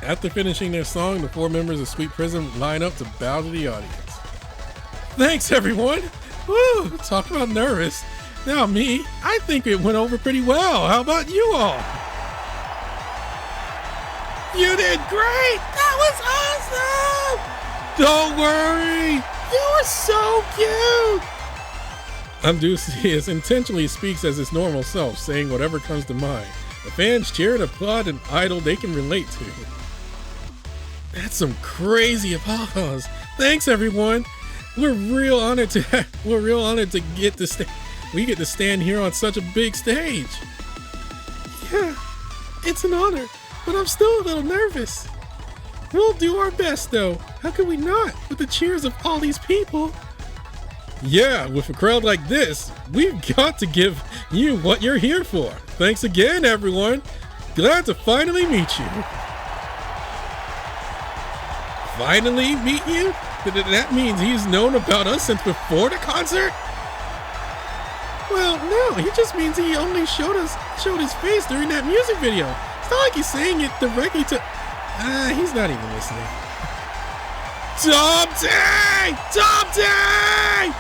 After finishing their song, the four members of Sweet Prism line up to bow to the audience. Thanks, everyone. Woo, talk about nervous. Now me, I think it went over pretty well. How about you all? You did great! That was awesome! Don't worry! You were so cute! Amdusias intentionally speaks as his normal self, saying whatever comes to mind. The fans cheer and applaud an idol they can relate to. That's some crazy applause. Thanks, everyone. We're real honored to get to stand here on such a big stage. Yeah, it's an honor. But I'm still a little nervous. We'll do our best, though. How could we not, with the cheers of all these people? Yeah, with a crowd like this, we've got to give you what you're here for. Thanks again, everyone. Glad to finally meet you. Finally meet you? That means he's known about us since before the concert? Well, no, he just means he only showed his face during that music video. It's felt like he's saying it directly to... he's not even listening. Tomte! Tomte!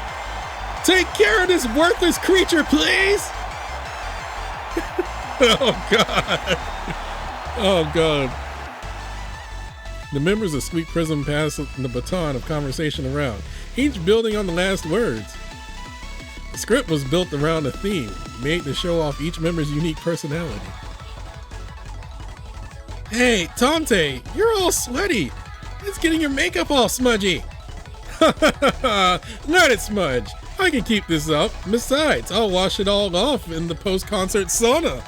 Take care of this worthless creature, please! Oh, God. Oh, God. The members of Sweet Prism pass the baton of conversation around, each building on the last words. The script was built around a theme, made to show off each member's unique personality. Hey, Tomte, you're all sweaty. It's getting your makeup all smudgy. Let it smudge. I can keep this up. Besides, I'll wash it all off in the post-concert sauna.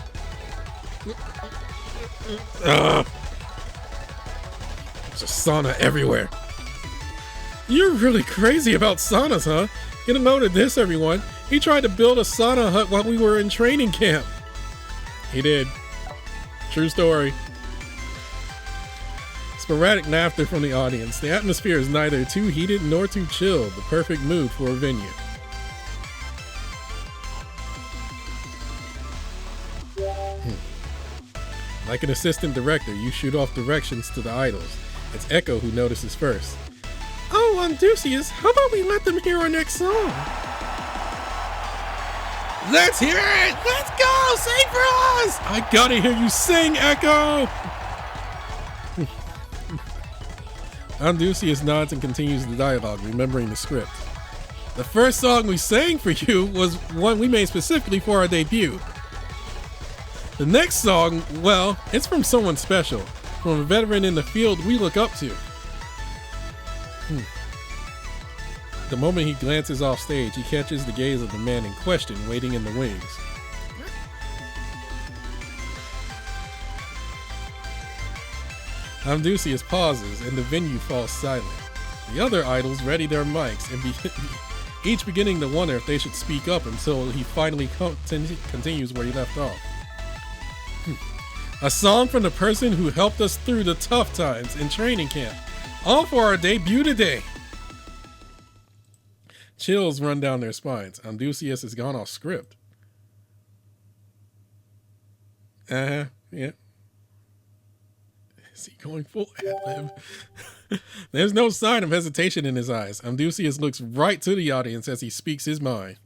There's a sauna everywhere. You're really crazy about saunas, huh? Get a note of this, everyone. He tried to build a sauna hut while we were in training camp. He did. True story. Sporadic laughter from the audience. The atmosphere is neither too heated nor too chill. The perfect mood for a venue. Like an assistant director, you shoot off directions to the idols. It's Echo who notices first. Oh, Odysseus, how about we let them hear our next song? Let's hear it! Let's go! Sing for us! I gotta hear you sing, Echo! Odysseus nods and continues the dialogue, remembering the script. The first song we sang for you was one we made specifically for our debut. The next song, well, it's from someone special, from a veteran in the field we look up to. The moment he glances off stage, he catches the gaze of the man in question waiting in the wings. Odysseus pauses and the venue falls silent. The other idols ready their mics and each beginning to wonder if they should speak up until he finally continues where he left off. A song from the person who helped us through the tough times in training camp. All for our debut today. Chills run down their spines. Odysseus has gone off script. Yeah. Is he going full ad-lib? There's no sign of hesitation in his eyes. Odysseus looks right to the audience as he speaks his mind.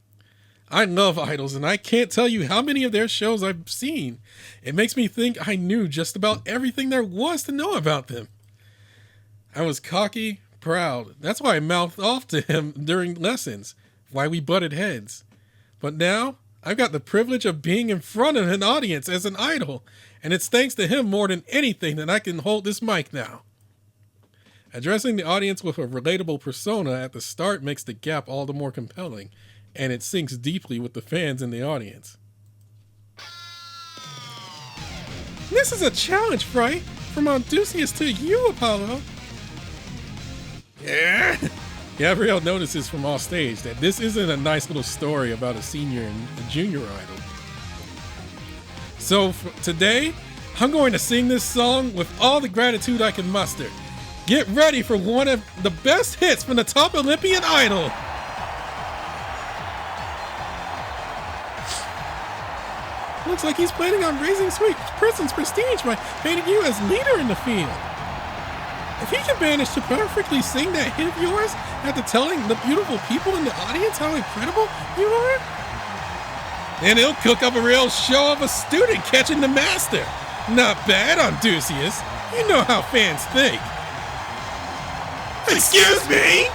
I love idols, and I can't tell you how many of their shows I've seen. It makes me think I knew just about everything there was to know about them. I was cocky, proud. That's why I mouthed off to him during lessons, why we butted heads. But now, I've got the privilege of being in front of an audience as an idol, and it's thanks to him more than anything that I can hold this mic now. Addressing the audience with a relatable persona at the start makes the gap all the more compelling, and it sinks deeply with the fans in the audience. This is a challenge, Fright, from Odysseus to you, Apollo. Yeah. Gabrielle notices from off stage that this isn't a nice little story about a senior and a junior idol. So today, I'm going to sing this song with all the gratitude I can muster. Get ready for one of the best hits from the top Olympian idol. Looks like he's planning on raising Sweet Prism's prestige by painting you as leader in the field. If he can manage to perfectly sing that hit of yours after telling the beautiful people in the audience how incredible you are, then he'll cook up a real show of a student catching the master. Not bad, Odysseus. You know how fans think. Excuse me?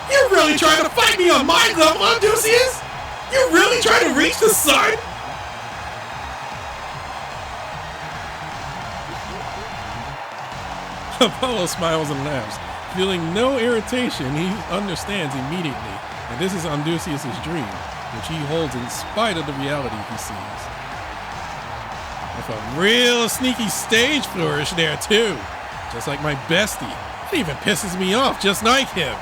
You're really trying to fight me on my level, Odysseus? You're really trying to reach the sun? Apollo smiles and laughs. Feeling no irritation, he understands immediately that this is Odysseus' dream, which he holds in spite of the reality he sees. With a real sneaky stage flourish there too, just like my bestie. It even pisses me off just like him.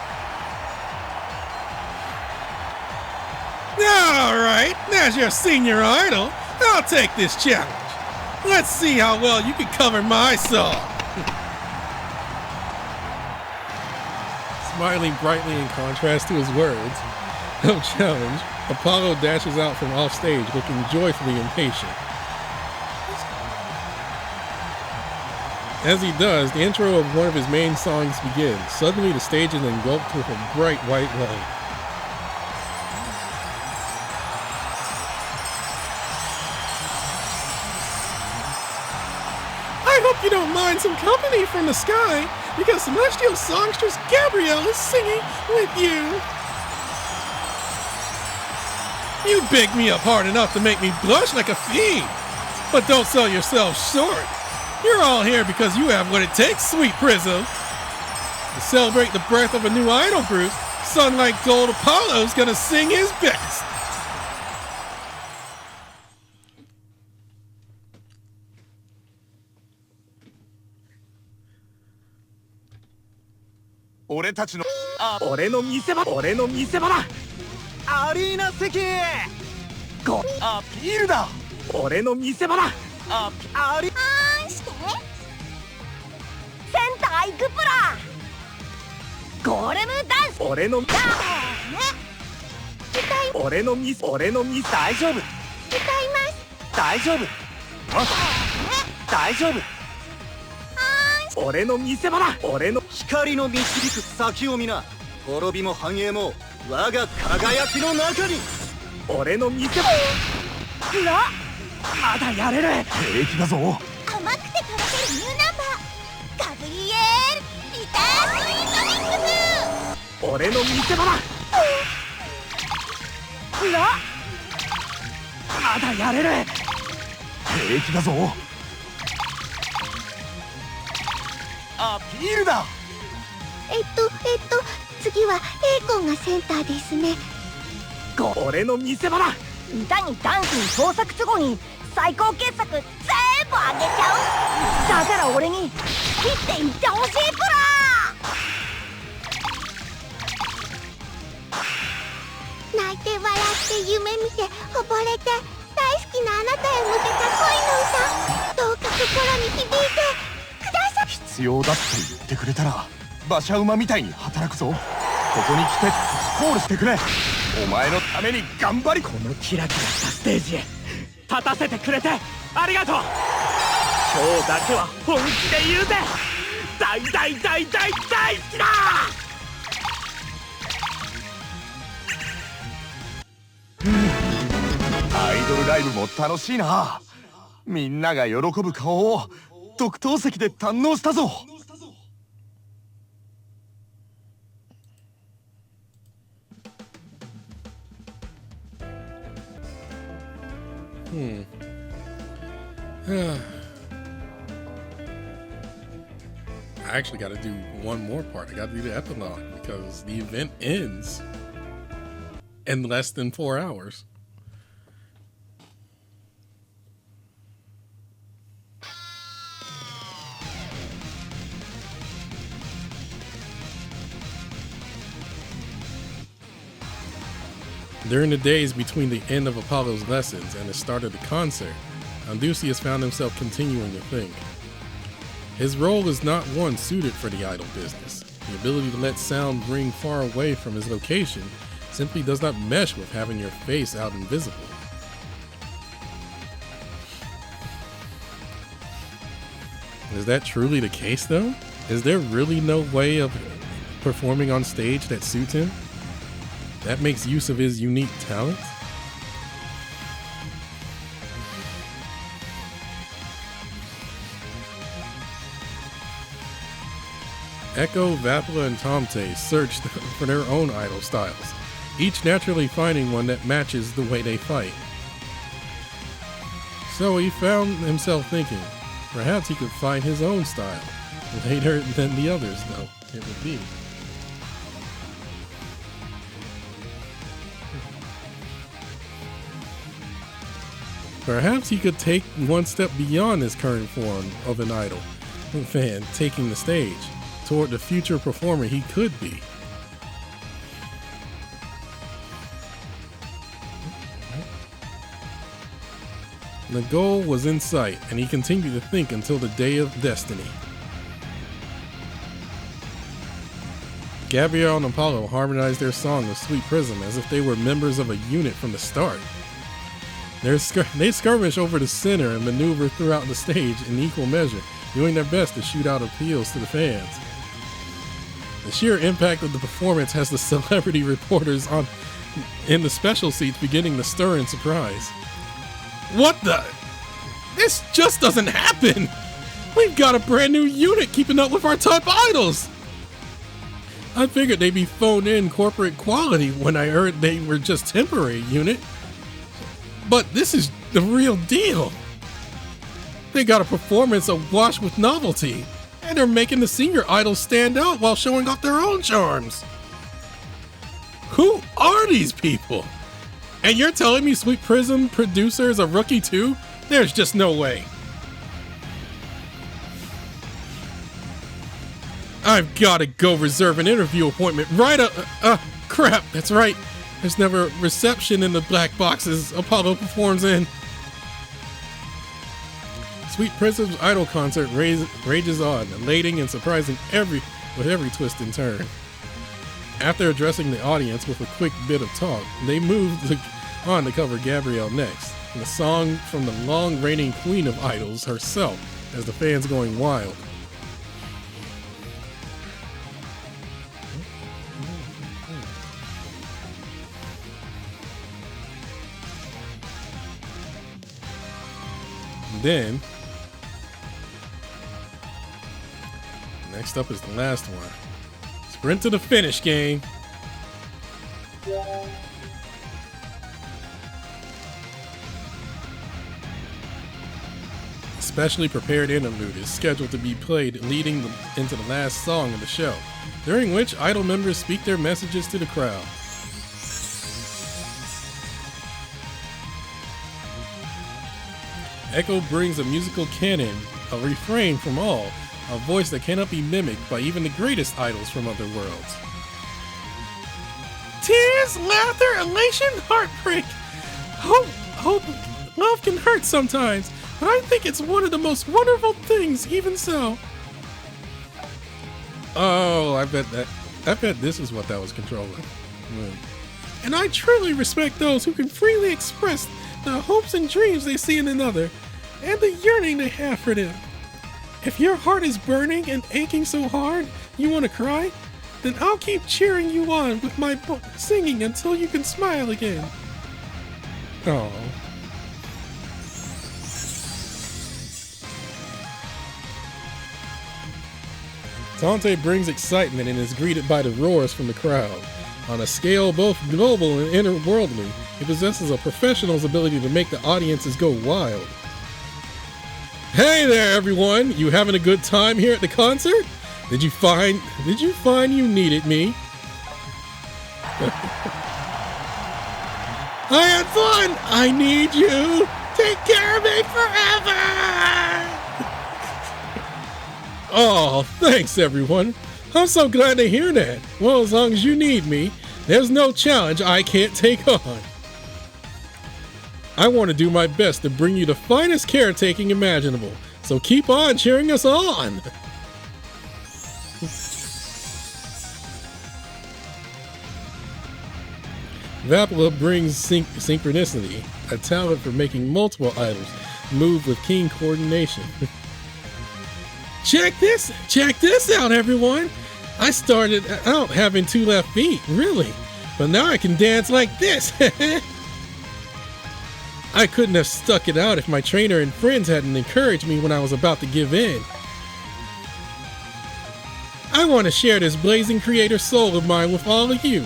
Alright, as your senior idol, I'll take this challenge. Let's see how well you can cover my song. Smiling brightly in contrast to his words of challenge, Apollo dashes out from off stage looking joyfully impatient. As he does, the intro of one of his main songs begins. Suddenly, the stage is engulfed with a bright white light. I hope you don't mind some company from the sky, because celestial songstress Gabrielle is singing with you. You bigged me up hard enough to make me blush like a fiend. But don't sell yourself short. You're all here because you have what it takes, sweet Prism. To celebrate the birth of a new idol group, Sunlight Gold Apollo's gonna sing his best.俺の見せ場だ。アリーナ席へ。アピールだ。俺の見せ場だ。アリあんしてセンター行くプラゴーレムダンス俺の大丈夫。歌います大丈夫。大丈夫。俺の見せ場だ。俺の光の導く先を見な。滅びも繁栄も我が輝きの中に。俺の見せ場まだやれる。平気だぞ。甘くてとろけるニューナンバーガブリエールビタースイートミックス。俺の見せ場だ。まだやれる。平気だぞ。アピールだ。次はエイコンがセンターですね。俺の見せ場だ。歌にダンスに創作都合に最高傑作全部あげちゃう。だから俺に切って言ってほしいプラ。泣いて笑って夢見て溺れて大好きなあなたへ向けた恋の歌、どうか心に響いてください。必要だって言ってくれたら馬車馬みたいに働くぞ。ここに来てコールしてくれ。お前のために頑張り。このキラキラしたステージへ立たせてくれてありがとう。今日だけは本気で言うぜ。大好きだ。アイドルライブも楽しいな。みんなが喜ぶ顔を特等席で堪能したぞ。I actually got to do one more part. I got to do the epilogue because the event ends in less than 4 hours. During the days between the end of Apollo's lessons and the start of the concert, Andusius found himself continuing to think. His role is not one suited for the idol business. The ability to let sound ring far away from his location simply does not mesh with having your face out invisible. Is that truly the case though? Is there really no way of performing on stage that suits him? That makes use of his unique talent? Echo, Vapula, and Tomte searched for their own idol styles, each naturally finding one that matches the way they fight. So he found himself thinking, perhaps he could find his own style, later than the others though it would be. Perhaps he could take one step beyond his current form of an idol fan taking the stage toward the future performer he could be. The goal was in sight, and he continued to think until the day of destiny. Gabrielle and Apollo harmonized their song of Sweet Prism as if they were members of a unit from the start. They skirmish over the center and maneuver throughout the stage in equal measure, doing their best to shoot out appeals to the fans. The sheer impact of the performance has the celebrity reporters in the special seats beginning to stir in surprise. What the? This just doesn't happen! We've got a brand new unit keeping up with our top idols! I figured they'd be phoned in corporate quality when I heard they were just temporary unit. But this is the real deal. They got a performance awash with novelty, and they're making the senior idols stand out while showing off their own charms. Who are these people? And you're telling me Sweet Prism producer is a rookie too? There's just no way. I've gotta go reserve an interview appointment right up. Crap, that's right. There's never reception in the black boxes Apollo performs in. Sweet Prism's idol concert rages on, elating and surprising with every twist and turn. After addressing the audience with a quick bit of talk, they moved on to cover Gabrielle next, the song from the long-reigning queen of idols herself, as the fans going wild. Then, next up is the last one. Sprint to the finish, gang. A specially prepared interlude is scheduled to be played leading into the last song of the show, during which idol members speak their messages to the crowd. Echo brings a musical canon, a refrain from all, a voice that cannot be mimicked by even the greatest idols from other worlds. Tears, laughter, elation, heartbreak. Hope, love can hurt sometimes, but I think it's one of the most wonderful things, even so. Oh, I bet this is what that was controlling. And I truly respect those who can freely express the hopes and dreams they see in another, and the yearning they have for them. If your heart is burning and aching so hard you want to cry, then I'll keep cheering you on with my singing until you can smile again. Oh. Tante brings excitement and is greeted by the roars from the crowd. On a scale both global and interworldly, he possesses a professional's ability to make the audiences go wild. Hey there, everyone! You having a good time here at the concert? Did you find you needed me? I had fun! I need you! Take care of me forever! Oh, thanks everyone. I'm so glad to hear that. Well, as long as you need me, there's no challenge I can't take on. I want to do my best to bring you the finest caretaking imaginable, so keep on cheering us on! Vapula brings synchronicity, a talent for making multiple idols move with keen coordination. Check this out, everyone! I started out having 2 left feet, really, but now I can dance like this! I couldn't have stuck it out if my trainer and friends hadn't encouraged me when I was about to give in. I want to share this blazing creator soul of mine with all of you.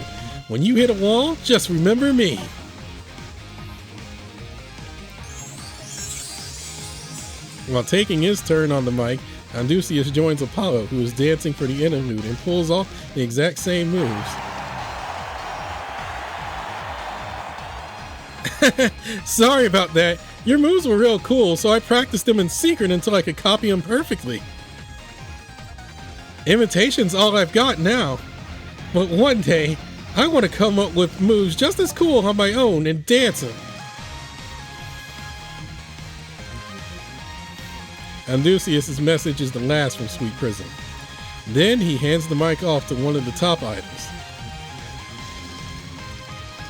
When you hit a wall, just remember me. While taking his turn on the mic, Andusius joins Apollo, who is dancing for the interlude, and pulls off the exact same moves. Sorry about that. Your moves were real cool, so I practiced them in secret until I could copy them perfectly. Imitation's all I've got now. But one day, I want to come up with moves just as cool on my own and dance them. Andusius' message is the last from Sweet Prism. Then he hands the mic off to one of the top idols.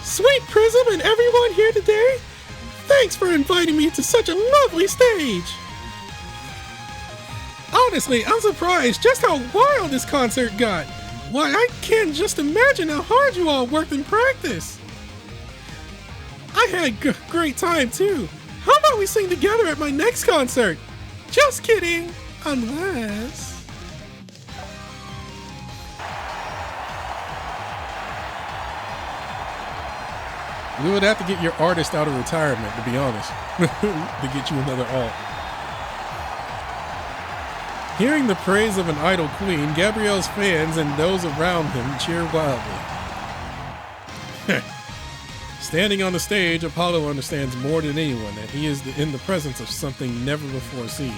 Sweet Prism and everyone here today, thanks for inviting me to such a lovely stage. Honestly, I'm surprised just how wild this concert got. Why, I can't just imagine how hard you all worked in practice. I had a great time too. How about we sing together at my next concert? Just kidding, unless... We would have to get your artist out of retirement, to be honest, to get you another alt. Hearing the praise of an idol queen, Gabrielle's fans and those around him cheer wildly. Standing on the stage, Apollo understands more than anyone that he is in the presence of something never before seen.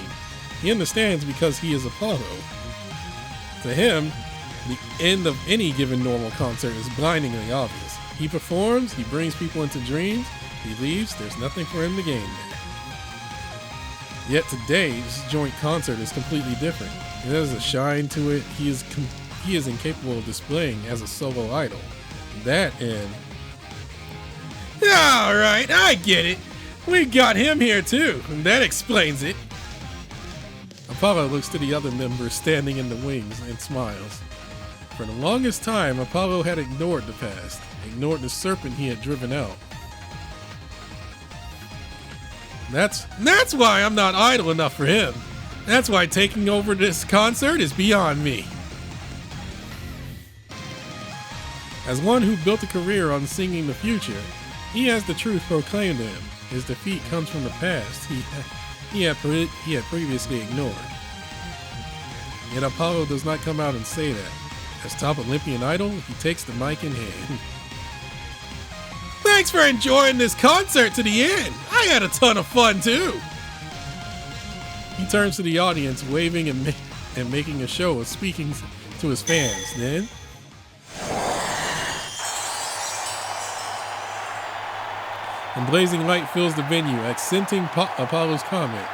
He understands because he is Apollo. To him, the end of any given normal concert is blindingly obvious. He performs, he brings people into dreams, he leaves, there's nothing for him to gain there. Yet today's joint concert is completely different. It has a shine to it he is incapable of displaying as a solo idol. That and... Alright, I get it. We got him here too, and that explains it. Apollo looks to the other members standing in the wings and smiles. For the longest time, Apollo had ignored the past, ignored the serpent he had driven out. That's why I'm not idle enough for him. That's why taking over this concert is beyond me. As one who built a career on singing the future, he has the truth proclaimed to him. His defeat comes from the past he had previously ignored. Yet Apollo does not come out and say that. As top Olympian idol, he takes the mic in hand. Thanks for enjoying this concert to the end. I had a ton of fun too. He turns to the audience, waving and making a show of speaking to his fans. Then, and blazing light fills the venue, accenting Apollo's comment.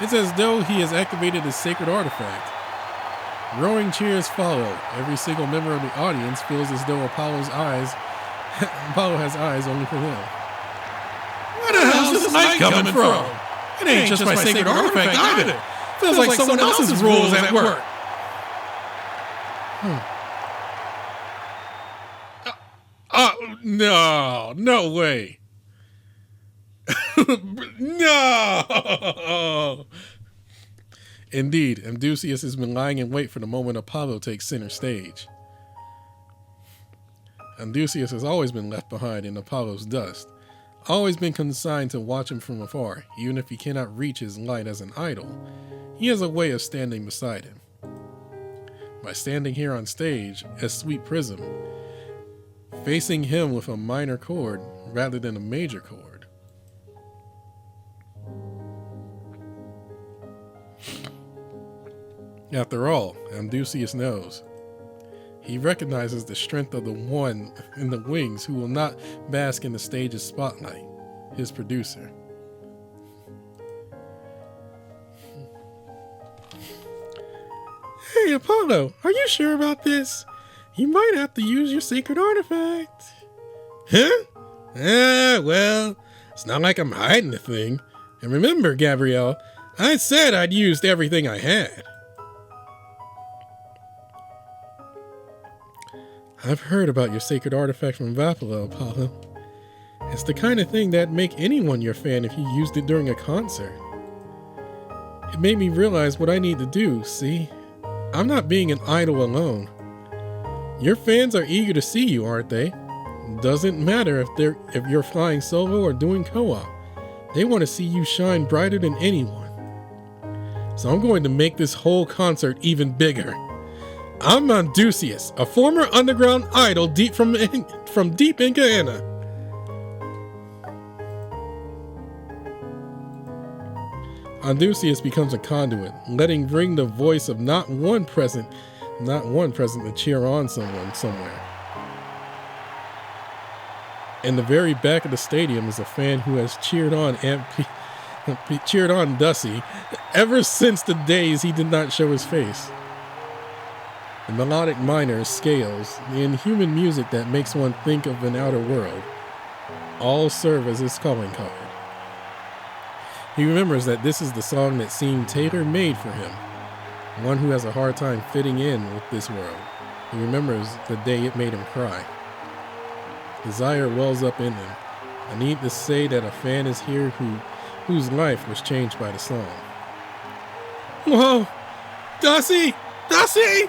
It's as though he has activated his sacred artifact. Roaring cheers follow. Every single member of the audience feels as though Apollo has eyes only for them. Where the hell is this light coming from? It ain't just my sacred artifact either. Feels like someone else's rules at work. No way. No! Indeed, Amdusias has been lying in wait for the moment Apollo takes center stage. Amdusias has always been left behind in Apollo's dust, always been consigned to watch him from afar, even if he cannot reach his light as an idol. He has a way of standing beside him. By standing here on stage as Sweet Prism, facing him with a minor chord rather than a major chord. After all, Amdusias knows. He recognizes the strength of the one in the wings who will not bask in the stage's spotlight, his producer. Hey, Apollo, are you sure about this? You might have to use your sacred artifact. Huh? Well, it's not like I'm hiding the thing. And remember, Gabrielle, I said I'd used everything I had. I've heard about your sacred artifact from Vapula, Apollo. It's the kind of thing that'd make anyone your fan if you used it during a concert. It made me realize what I need to do, see? I'm not being an idol alone. Your fans are eager to see you, aren't they? Doesn't matter if you're flying solo or doing co-op. They want to see you shine brighter than anyone. So I'm going to make this whole concert even bigger. I'm Amdusias, a former underground idol deep from deep in Guyana. Amdusias becomes a conduit, letting ring the voice of not one present to cheer on someone somewhere. In the very back of the stadium is a fan who has cheered on Dusty ever since the days he did not show his face. The melodic minor scales, the inhuman music that makes one think of an outer world, all serve as his calling card. He remembers that this is the song that seemed tailor-made for him. one who has a hard time fitting in with this world. He remembers the day it made him cry. Desire wells up in him. I need to say that a fan is here whose life was changed by the song. Whoa! Dusty! Dusty!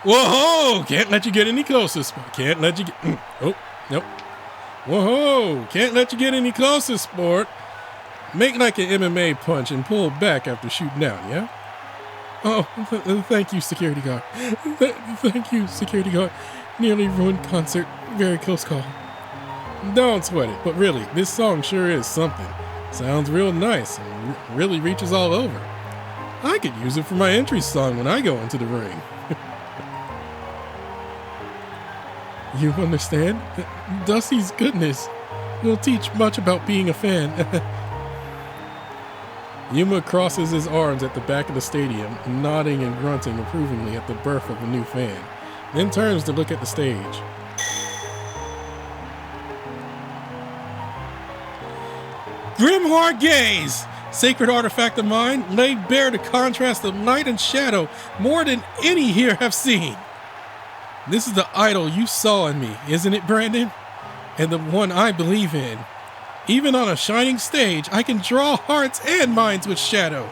Whoa! Can't let you get any closer. Can't let you get... Oh, nope. Whoa! Can't let you get any closer, sport. Make like an MMA punch and pull back after shooting down, yeah? Oh, thank you, security guard. Thank you, security guard. Nearly ruined concert. Very close call. Don't sweat it, but really, this song sure is something. Sounds real nice and really reaches all over. I could use it for my entry song when I go into the ring. You understand? Dusty's goodness will teach much about being a fan. Yuma crosses his arms at the back of the stadium, nodding and grunting approvingly at the birth of a new fan, then turns to look at the stage. Grimhard gaze! Sacred artifact of mine, laid bare to contrast of light and shadow more than any here have seen. This is the idol you saw in me, isn't it, Brandon? And the one I believe in. Even on a shining stage, I can draw hearts and minds with shadow.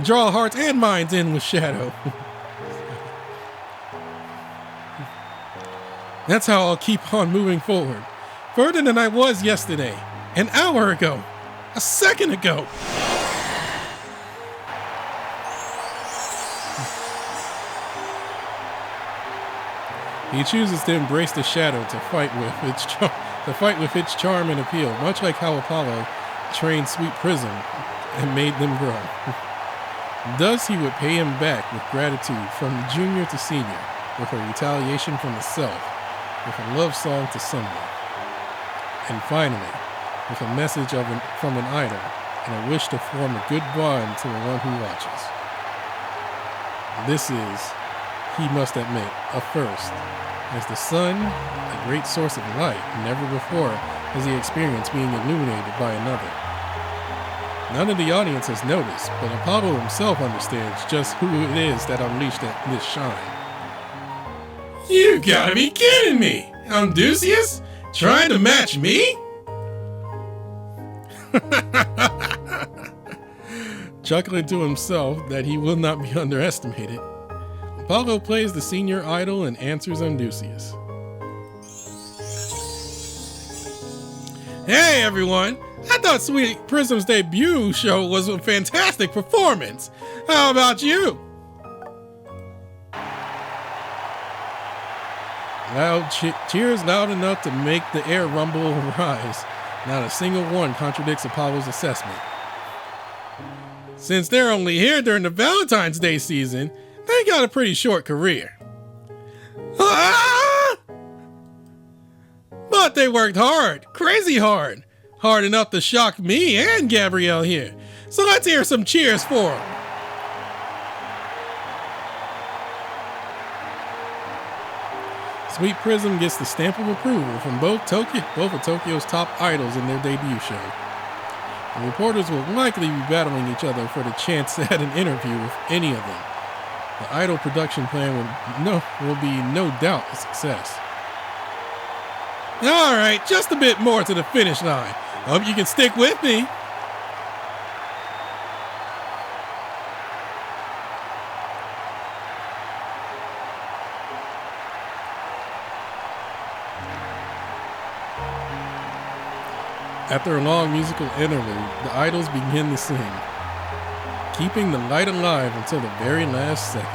Draw hearts and minds in with shadow. That's how I'll keep on moving forward. Further than I was yesterday, an hour ago, a second ago. He chooses to embrace the shadow to fight with its charm and appeal, much like how Apollo trained Sweet Prism and made them grow. Thus he would pay him back with gratitude from junior to senior, with a retaliation from the self, with a love song to someone. And finally, with a message from an idol and a wish to form a good bond to the one who watches. This is, he must admit, a first. As the sun, a great source of light, never before has he experienced being illuminated by another. None of the audience has noticed, but Apollo himself understands just who it is that unleashed this shine. You gotta be kidding me! Odysseus? Trying to match me? Chuckling to himself that he will not be underestimated, Apollo plays the senior idol and answers Odysseus. Hey everyone! I thought Sweet Prism's debut show was a fantastic performance. How about you? Loud cheers loud enough to make the air rumble and rise. Not a single one contradicts Apollo's assessment. Since they're only here during the Valentine's Day season, they got a pretty short career. Ah! But they worked hard, crazy hard. Hard enough to shock me and Gabrielle here. So let's hear some cheers for them. Sweet Prism gets the stamp of approval from both of Tokyo's top idols in their debut show. The reporters will likely be battling each other for the chance at an interview with any of them. The idol production plan will be no doubt a success. All right, just a bit more to the finish line. Hope you can stick with me. After a long musical interlude, the idols begin to sing, keeping the light alive until the very last second.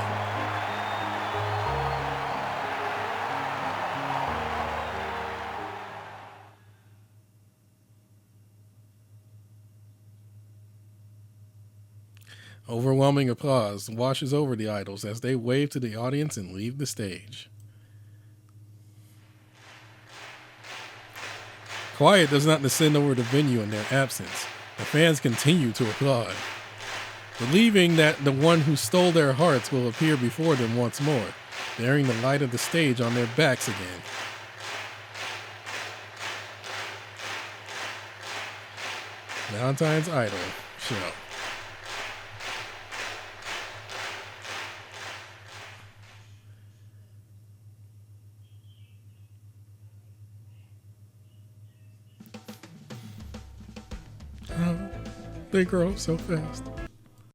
Overwhelming applause washes over the idols as they wave to the audience and leave the stage. Quiet does not descend over the venue in their absence. The fans continue to applaud, believing that the one who stole their hearts will appear before them once more, bearing the light of the stage on their backs again. Valentine's Idol show. Oh, they grow up so fast.